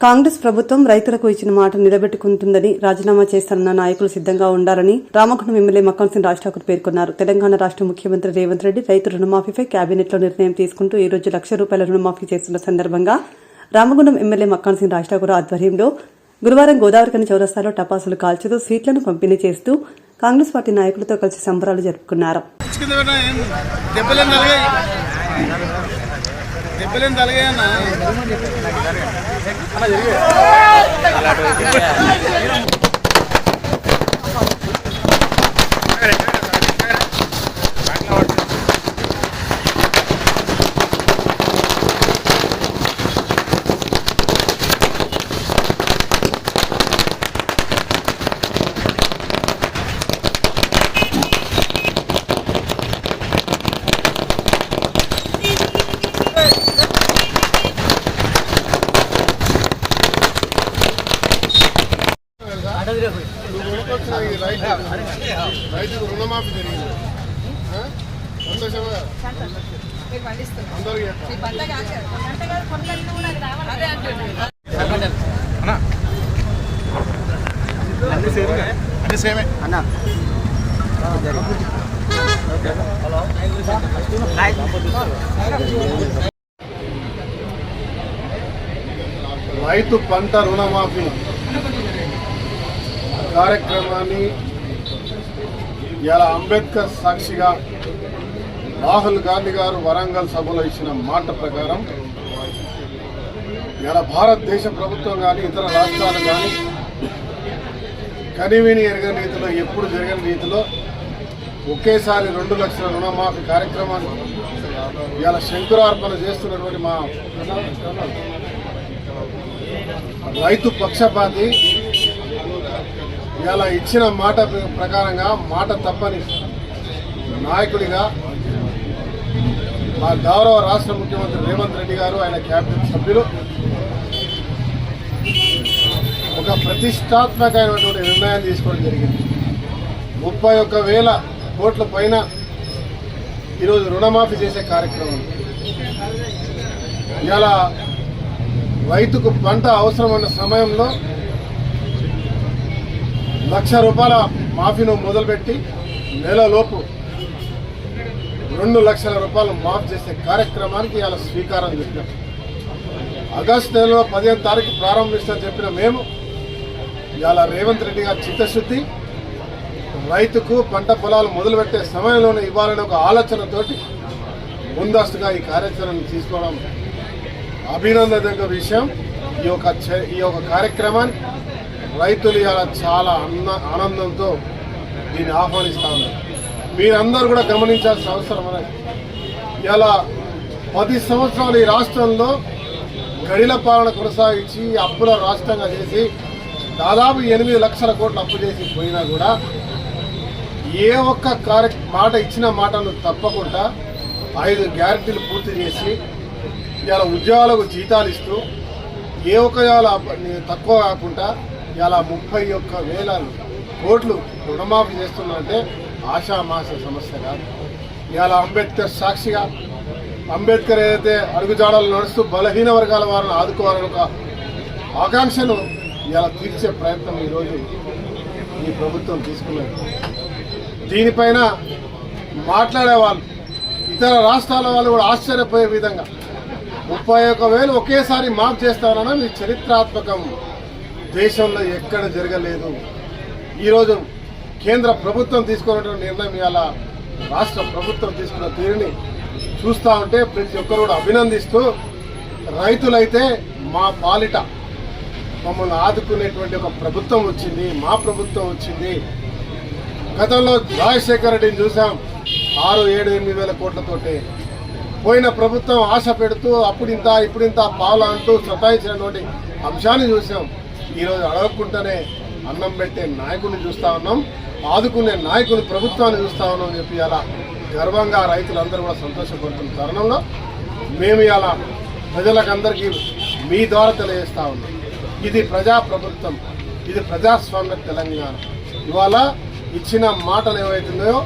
కాంగ్రెస్ ప్రభుత్వం రైతులకు ఇచ్చిన మాట నిలబెట్టుకుంటుందని రాజీనామా చేస్తారన్న నాయకులు సిద్దంగా ఉండాలని రామగుండం ఎమ్మెల్యే మక్కన్ సింగ్ రాజ్ ఠాకూర్ పేర్కొన్నారు. తెలంగాణ రాష్ట ముఖ్యమంత్రి రేవంత్ రెడ్డి రైతు రుణమాఫీపై కేబినెట్ లో నిర్ణయం తీసుకుంటూ ఈ రోజు ₹1,00,000 రుణమాఫీ చేస్తున్న సందర్భంగా రామగుండం ఎమ్మెల్యే మక్కన్ సింగ్ రాజ్ ఠాకూర్ ఆధ్వర్యంలో గురువారం గోదావరికని చౌరస్తాలో టపాసులు కాల్చుతూ స్వీట్లను పంపిణీ చేస్తూ కాంగ్రెస్ పార్టీ నాయకులతో కలిసి సంబరాలు జరుపుకున్నారు. రైతుకు రుణమాఫీ జరిగింది. సంతోషంగా అన్ని సేమే అన్న. రైతు పంట రుణమాఫీ కార్యక్రమాన్ని ఇలా అంబేద్కర్ సాక్షిగా రాహుల్ గాంధీ గారు వరంగల్ సభలో ఇచ్చిన మాట ప్రకారం ఇలా భారతదేశ ప్రభుత్వం కానీ ఇతర రాష్ట్రాలు కానీ కనివిని ఎరగని రీతిలో ఎప్పుడు జరగని రీతిలో ఒకేసారి 2 లక్షల రుణమాఫీ కార్యక్రమాన్ని ఇలా శంకురార్పణ చేస్తున్నటువంటి మా రైతు పక్షపాతి ఇలా ఇచ్చిన మాట ప్రకారంగా మాట తప్పని నాయకుడిగా మా గౌరవ రాష్ట్ర ముఖ్యమంత్రి రేవంత్ రెడ్డి గారు, ఆయన క్యాబినెట్ సభ్యులు ఒక ప్రతిష్టాత్మకమైనటువంటి నిర్ణయం తీసుకోవడం జరిగింది. 31,000 కోట్ల పైన ఈరోజు రుణమాఫీ చేసే కార్యక్రమం. ఇలా రైతుకు పంట అవసరమైన సమయంలో ₹1,00,000 మాఫీను మొదలుపెట్టి నెలలోపు ₹2,00,000 మాఫీ చేసే కార్యక్రమానికి ఇలా స్వీకారం చేసినాం. ఆగస్టు నెలలో 15వ తారీఖు ప్రారంభిస్తామని చెప్పిన మేము ఇలా రేవంత్ రెడ్డి గారి చిత్తశుద్ధి రైతుకు పంట పొలాలు మొదలుపెట్టే సమయంలోనే ఇవ్వాలనే ఒక ఆలోచనతోటి ముందస్తుగా ఈ కార్యాచరణ తీసుకోవడం అభినందనీయ విషయం. ఈ యొక్క కార్యక్రమాన్ని రైతులు ఇలా చాలా ఆనందంతో దీన్ని ఆహ్వానిస్తూ ఉన్నారు. మీరందరూ కూడా గమనించాల్సిన అవసరం అనేది ఇలా 10 సంవత్సరాలు ఈ రాష్ట్రంలో గడిల పాలన కొనసాగించి అప్పుల రాష్ట్రంగా చేసి దాదాపు 8 లక్షల కోట్లు అప్పు చేసి పోయినా కూడా ఏ ఒక్క మాట ఇచ్చిన మాటను తప్పకుండా 5 గ్యారెంటీలు పూర్తి చేసి ఇలా ఉద్యోగాలకు జీతాలు ఇస్తూ ఏ ఒక్క తక్కువ కాకుండా ఇలా 31,000 కోట్లు రుణమాఫీ చేస్తున్నంటే ఆషామాష సమస్య కాదు. ఇవాళ అంబేద్కర్ సాక్షిగా అంబేద్కర్ ఏదైతే అడుగుజాడలు నడుస్తూ బలహీన వర్గాల వారిని ఆదుకోవాలని ఒక ఆకాంక్షను ఇలా తీర్చే ప్రయత్నం ఈరోజు ఈ ప్రభుత్వం తీసుకున్నది. దీనిపైన మాట్లాడే వాళ్ళు ఇతర రాష్ట్రాల వాళ్ళు కూడా ఆశ్చర్యపోయే విధంగా 31,000 ఒకేసారి మాఫ్ చేస్తానని మీ చరిత్రాత్మకం దేశంలో ఎక్కడ జరగలేదు. ఈరోజు కేంద్ర ప్రభుత్వం తీసుకున్నటువంటి నిర్ణయం ఇవాళ రాష్ట్ర ప్రభుత్వం తీసుకున్న తీరుని చూస్తూ ఉంటే ప్రతి ఒక్కరు కూడా అభినందిస్తూ రైతులైతే మా పాలిట మమ్మల్ని ఆదుకునేటువంటి ఒక ప్రభుత్వం వచ్చింది, మా ప్రభుత్వం వచ్చింది. గతంలో రాజశేఖర రెడ్డిని చూసాం 6-7-8 కోట్లతోటి. పోయిన ప్రభుత్వం ఆశ పెడుతూ అప్పుడింత ఇప్పుడింత పావులా అంటూ సతాయించినటువంటి అంశాన్ని చూసాం. ఈరోజు అడగకుండానే అన్నం పెట్టే నాయకుడిని చూస్తూ ఉన్నాం, ఆదుకునే నాయకుని ప్రభుత్వాన్ని చూస్తూ ఉన్నాం అని చెప్పి అలా గర్వంగా రైతులందరూ కూడా సంతోషపడుతున్న తరుణంలో మేము ఇలా ప్రజలకందరికీ మీ ద్వారా తెలియజేస్తా ఉన్నాం. ఇది ప్రజాప్రభుత్వం, ఇది ప్రజాస్వామ్య తెలంగాణ. ఇవాళ ఇచ్చిన మాటలు ఏవైతున్నాయో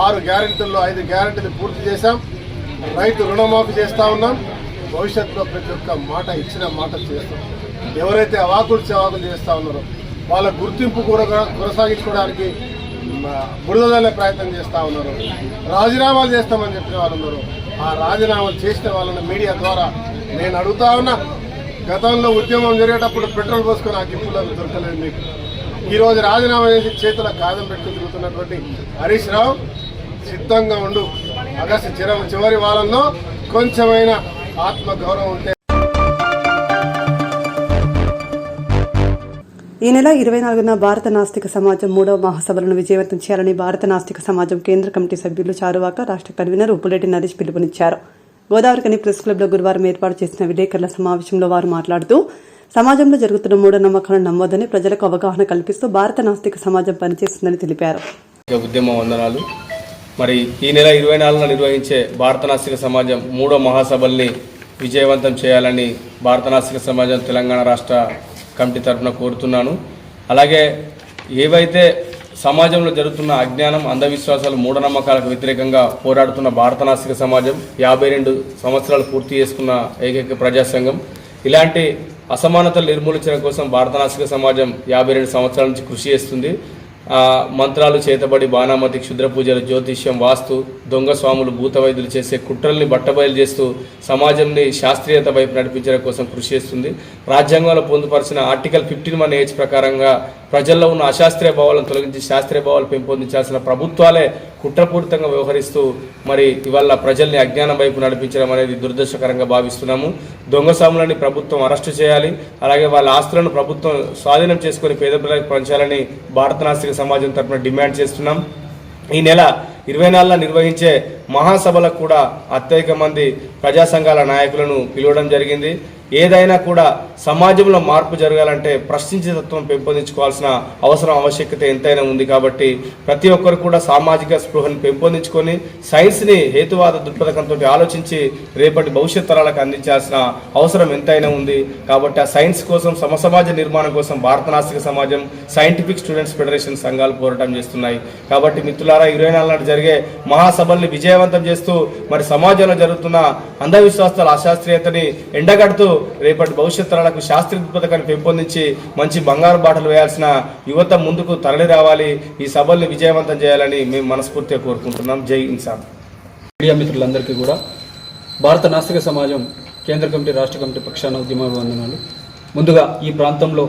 6 గ్యారెంటీల్లో 5 గ్యారెంటీలు పూర్తి చేశాం. రైతు రుణమాఫీ చేస్తూ ఉన్నాం. భవిష్యత్తులో ప్రతి ఒక్క మాట ఇచ్చిన మాట చేస్తాం. ఎవరైతే అవాకులు చవాకులు చేస్తూ ఉన్నారో వాళ్ళ గుర్తింపు కూడా కొనసాగించుకోవడానికి బురదలే ప్రయత్నం చేస్తూ ఉన్నారు. రాజీనామాలు చేస్తామని చెప్పిన వాళ్ళు ఉన్నారు. ఆ రాజీనామాలు చేసిన వాళ్ళని మీడియా ద్వారా నేను అడుగుతా ఉన్నా. గతంలో ఉద్యమం జరిగేటప్పుడు పెట్రోల్ పోసుకొని ఆ గిఫ్టులకు దొరకలేదు మీకు. ఈరోజు రాజీనామా చేసి చేతుల కాదం పెట్టుకుని తిరుగుతున్నటువంటి హరీష్ రావు సిద్ధంగా ఉండు. ఆగస్టు చివరి వారంలో కొంచెమైనా ఆత్మగౌరవం ఉంటే. ఈ నెల 24న భారత నాస్తిక సమాజం 3వ మహాసభలను విజయవంతం చేయాలని భారత నాస్తిక సమాజం కేంద్ర కమిటీ సభ్యులు చారువాక, రాష్ట్ర కన్వీనర్ ఉప్పులేటి నరేష్ పిలుపునిచ్చారు. గోదావరికని ప్రెస్ క్లబ్లో గురువారం ఏర్పాటు చేసిన విలేకరుల సమావేశంలో వారు మాట్లాడుతూ సమాజంలో జరుగుతున్న మూఢనమ్మకాలను నమ్మొద్దని ప్రజలకు అవగాహన కల్పిస్తూ భారత నాస్తిక సమాజం పనిచేస్తుందని తెలిపారు. ఉద్యమ వందనాలు. మరి ఈ నెల 24న నిర్వహించే భారత నాస్తిక సమాజం 3వ మహాసభల్ని విజయవంతం చేయాలని భారత నాస్తిక సమాజం తెలంగాణ రాష్ట్ర కమిటీ తరఫున కోరుతున్నాను. అలాగే ఏవైతే సమాజంలో జరుగుతున్న అజ్ఞానం, అంధవిశ్వాసాలు, మూఢనమ్మకాలకు వ్యతిరేకంగా పోరాడుతున్న భారత నాస్తిక సమాజం 52 సంవత్సరాలు పూర్తి చేసుకున్న ఏకైక ప్రజా సంఘం. ఇలాంటి అసమానతలు నిర్మూలించడం కోసం భారత నాస్తిక సమాజం 52 సంవత్సరాల నుంచి కృషి చేస్తుంది. మంత్రాలు చేతబడి, బాణామతి, క్షుద్ర పూజలు, జ్యోతిష్యం, వాస్తు, దొంగ స్వాములు, భూత వైద్యులు చేసే కుట్రల్ని బట్టబయలు చేస్తూ సమాజంని శాస్త్రీయత వైపు నడిపించడం కోసం కృషి చేస్తుంది. రాజ్యాంగంలో పొందుపరిచిన ఆర్టికల్ 15(1) ప్రకారంగా ప్రజల్లో ఉన్న అశాస్త్రీయ భావాలను తొలగించి శాస్త్రీయ భావాలు పెంపొందించాల్సిన ప్రభుత్వాలే కుట్రపూరితంగా వ్యవహరిస్తూ మరి ఇవాళ ప్రజల్ని అజ్ఞానం వైపు నడిపించడం అనేది దురదృష్టకరంగా భావిస్తున్నాము. దొంగ స్వాములని ప్రభుత్వం అరెస్టు చేయాలి. అలాగే వాళ్ళ ఆస్తులను ప్రభుత్వం స్వాధీనం చేసుకుని పేద ప్రజలకు పంచాలని భారత నాస్తిక సమాజం తరఫున డిమాండ్ చేస్తున్నాం. ఈ నెల 24న నిర్వహించే మహాసభలకు కూడా అత్యధిక మంది ప్రజా సంఘాల నాయకులను పిలవడం జరిగింది. ఏదైనా కూడా సమాజంలో మార్పు జరగాలంటే ప్రశ్నించే తత్వం పెంపొందించుకోవాల్సిన అవసరం, ఆవశ్యకత ఎంతైనా ఉంది. కాబట్టి ప్రతి ఒక్కరు కూడా సామాజిక స్పృహను పెంపొందించుకొని సైన్స్ని హేతువాద దృక్పథకంతో ఆలోచించి రేపటి భవిష్యత్ తరాలకు అందించాల్సిన అవసరం ఎంతైనా ఉంది. కాబట్టి ఆ సైన్స్ కోసం, సమసమాజ నిర్మాణం కోసం భారత నాస్తిక సమాజం, సైంటిఫిక్ స్టూడెంట్స్ ఫెడరేషన్ సంఘాలు పోరాటం చేస్తున్నాయి. కాబట్టి మిత్రులారా, 24న జరిగే మహాసభల్ని విజయవంతం చేస్తూ మరి సమాజంలో జరుగుతున్న అంధవిశ్వాసాల అశాస్త్రీయతని ఎండగడుతూ రేపటి భవిష్యత్ తరాలకు శాస్త్రీయ దృక్పథకాన్ని పెంపొందించి మంచి బంగారు బాటలు వేయాల్సిన యువత ముందుకు తరలి రావాలి. ఈ సభల్ని విజయవంతం చేయాలని మేము మనస్ఫూర్తిగా కోరుకుంటున్నాం. జై ఇన్సాన్. మీడియా మిత్రులందరికీ కూడా భారత నాస్తిక సమాజం కేంద్ర కమిటీ, రాష్ట్ర కమిటీ పక్షాన ఉద్యమాభివందనాలు. ముందుగా ఈ ప్రాంతంలో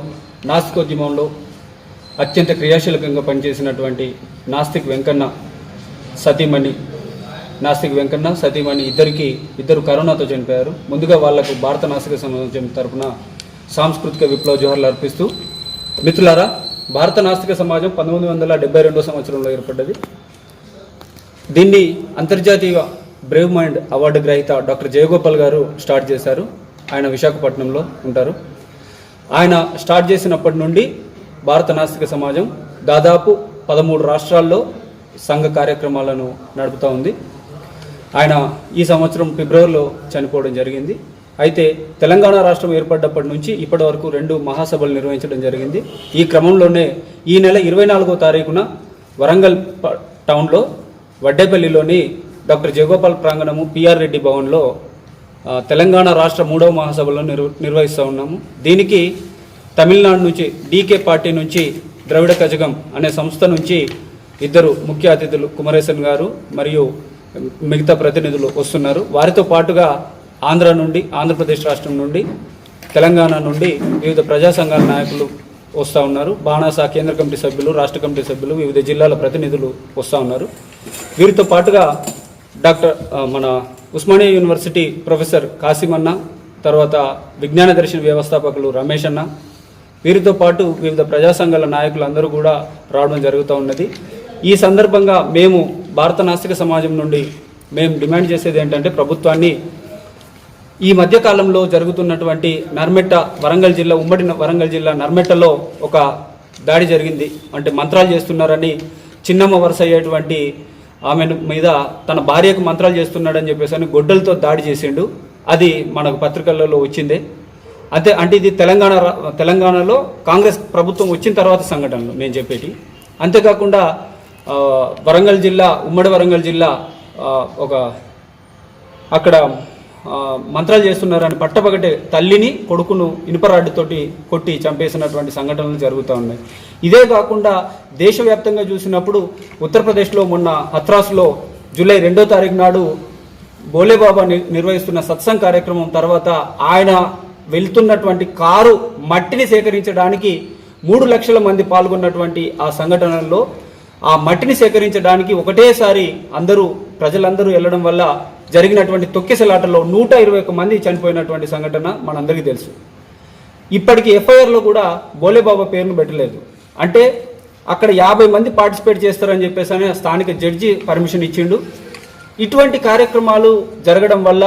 నాస్తికోద్యమంలో అత్యంత క్రియాశీలకంగా పనిచేసినటువంటి నాస్తిక్ వెంకన్న సతీమణి ఇద్దరు కరోనాతో చనిపోయారు. ముందుగా వాళ్లకు భారత నాస్తిక సమాజం తరఫున సాంస్కృతిక విప్లవ జోహార్లు అర్పిస్తూ, మిత్రులారా, భారత నాస్తిక సమాజం 1972 సంవత్సరంలో ఏర్పడ్డది. దీన్ని అంతర్జాతీయ బ్రేవ్ మైండ్ అవార్డు గ్రహీత డాక్టర్ జయగోపాల్ గారు స్టార్ట్ చేశారు. ఆయన విశాఖపట్నంలో ఉంటారు. ఆయన స్టార్ట్ చేసినప్పటి నుండి భారత నాస్తిక సమాజం దాదాపు 13 రాష్ట్రాల్లో సంఘ కార్యక్రమాలను నడుపుతూ ఉంది. ఆయన ఈ సంవత్సరం ఫిబ్రవరిలో చనిపోవడం జరిగింది. అయితే తెలంగాణ రాష్ట్రం ఏర్పడ్డప్పటి నుంచి ఇప్పటి వరకు 2 మహాసభలు నిర్వహించడం జరిగింది. ఈ క్రమంలోనే ఈ నెల 24వ తారీఖున వరంగల్ టౌన్లో వడ్డేపల్లిలోని డాక్టర్ జయగోపాల్ ప్రాంగణము పిఆర్ రెడ్డి భవన్లో తెలంగాణ రాష్ట్ర 3వ మహాసభలను నిర్వహిస్తూ ఉన్నాము. దీనికి తమిళనాడు నుంచి డీకే పార్టీ నుంచి ద్రవిడ కజగం అనే సంస్థ నుంచి 2 ముఖ్య అతిథులు కుమరేశన్ గారు మరియు మిగతా ప్రతినిధులు వస్తున్నారు. వారితో పాటుగా ఆంధ్ర నుండి, ఆంధ్రప్రదేశ్ రాష్ట్రం నుండి, తెలంగాణ నుండి వివిధ ప్రజా సంఘాల నాయకులు వస్తూ ఉన్నారు. బాణాస కేంద్ర కమిటీ సభ్యులు, రాష్ట్ర కమిటీ సభ్యులు, వివిధ జిల్లాల ప్రతినిధులు వస్తూ ఉన్నారు. వీరితో పాటుగా మన ఉస్మానియా యూనివర్సిటీ ప్రొఫెసర్ కాసిమన్న, తర్వాత విజ్ఞాన దర్శన వ్యవస్థాపకులు రమేష్ అన్న, వీరితో పాటు వివిధ ప్రజా సంఘాల నాయకులు అందరూ కూడా రావడం జరుగుతూ ఉన్నది. ఈ సందర్భంగా మేము భారత నాస్తిక సమాజం నుండి మేము డిమాండ్ చేసేది ఏంటంటే ప్రభుత్వాన్ని ఈ మధ్యకాలంలో జరుగుతున్నటువంటి నర్మెట్ట వరంగల్ జిల్లా, ఉమ్మడి వరంగల్ జిల్లా నర్మెట్టలో ఒక దాడి జరిగింది. అంటే మంత్రాలు చేస్తున్నారని చిన్నమ్మ వరుస అయ్యేటువంటి ఆమె మీద తన భార్యకు మంత్రాలు చేస్తున్నాడని చెప్పేసి అని గొడ్డలతో దాడి చేసిండు. అది మనకు పత్రికలలో వచ్చిందే. అంటే ఇది తెలంగాణలో కాంగ్రెస్ ప్రభుత్వం వచ్చిన తర్వాత సంఘటనలు నేను చెప్పేటి. అంతేకాకుండా వరంగల్ జిల్లా, ఉమ్మడి వరంగల్ జిల్లా అక్కడ మంత్రాలు చేస్తున్నారని పట్టపగటే తల్లిని కొడుకును ఇనుపరాడ్డుతోటి కొట్టి చంపేసినటువంటి సంఘటనలు జరుగుతూ ఉన్నాయి. ఇదే కాకుండా దేశవ్యాప్తంగా చూసినప్పుడు ఉత్తరప్రదేశ్లో మొన్న హత్రాస్లో జూలై 2వ తారీఖు నాడు బోలేబాబా నిర్వహిస్తున్న సత్సంగ్ కార్యక్రమం తర్వాత ఆయన వెళ్తున్నటువంటి కారు మట్టిని సేకరించడానికి 3 లక్షల మంది పాల్గొన్నటువంటి ఆ సంఘటనలో ఆ మట్టిని సేకరించడానికి ఒకటేసారి ప్రజలందరూ వెళ్ళడం వల్ల జరిగినటువంటి తొక్కిసలాటలో 121 మంది చనిపోయినటువంటి సంఘటన మనందరికీ తెలుసు. ఇప్పటికీ ఎఫ్ఐఆర్లో కూడా బోలేబాబా పేరును పెట్టలేదు. అంటే అక్కడ 50 మంది పార్టిసిపేట్ చేస్తారని చెప్పేసి స్థానిక జడ్జి పర్మిషన్ ఇచ్చిండు. ఇటువంటి కార్యక్రమాలు జరగడం వల్ల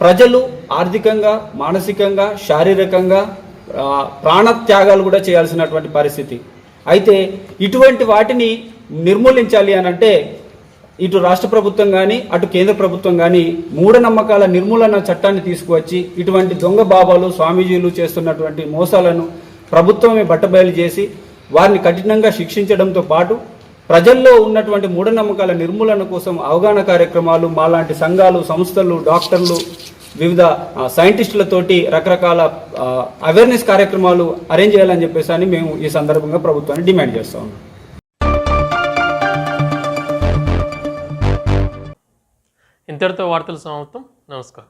ప్రజలు ఆర్థికంగా, మానసికంగా, శారీరకంగా ప్రాణత్యాగాలు కూడా చేయాల్సినటువంటి పరిస్థితి. అయితే ఇటువంటి వాటిని నిర్మూలించాలి అని అంటే ఇటు రాష్ట్ర ప్రభుత్వం కానీ అటు కేంద్ర ప్రభుత్వం కానీ మూఢనమ్మకాల నిర్మూలన చట్టాన్ని తీసుకువచ్చి ఇటువంటి దొంగ బాబాలు, స్వామీజీలు చేస్తున్నటువంటి మోసాలను ప్రభుత్వమే బట్టబయలు చేసి వారిని కఠినంగా శిక్షించడంతో పాటు ప్రజల్లో ఉన్నటువంటి మూఢనమ్మకాల నిర్మూలన కోసం అవగాహన కార్యక్రమాలు మాలాంటి సంఘాలు, సంస్థలు, డాక్టర్లు, వివిధ సైంటిస్టులతోటి రకరకాల అవేర్నెస్ కార్యక్రమాలు అరేంజ్ చేయాలని చెప్పేసి అని మేము ఈ సందర్భంగా ప్రభుత్వాన్ని డిమాండ్ చేస్తా ఉన్నాం. ఇంతటితో వార్తలు సమాప్తం. నమస్కారం.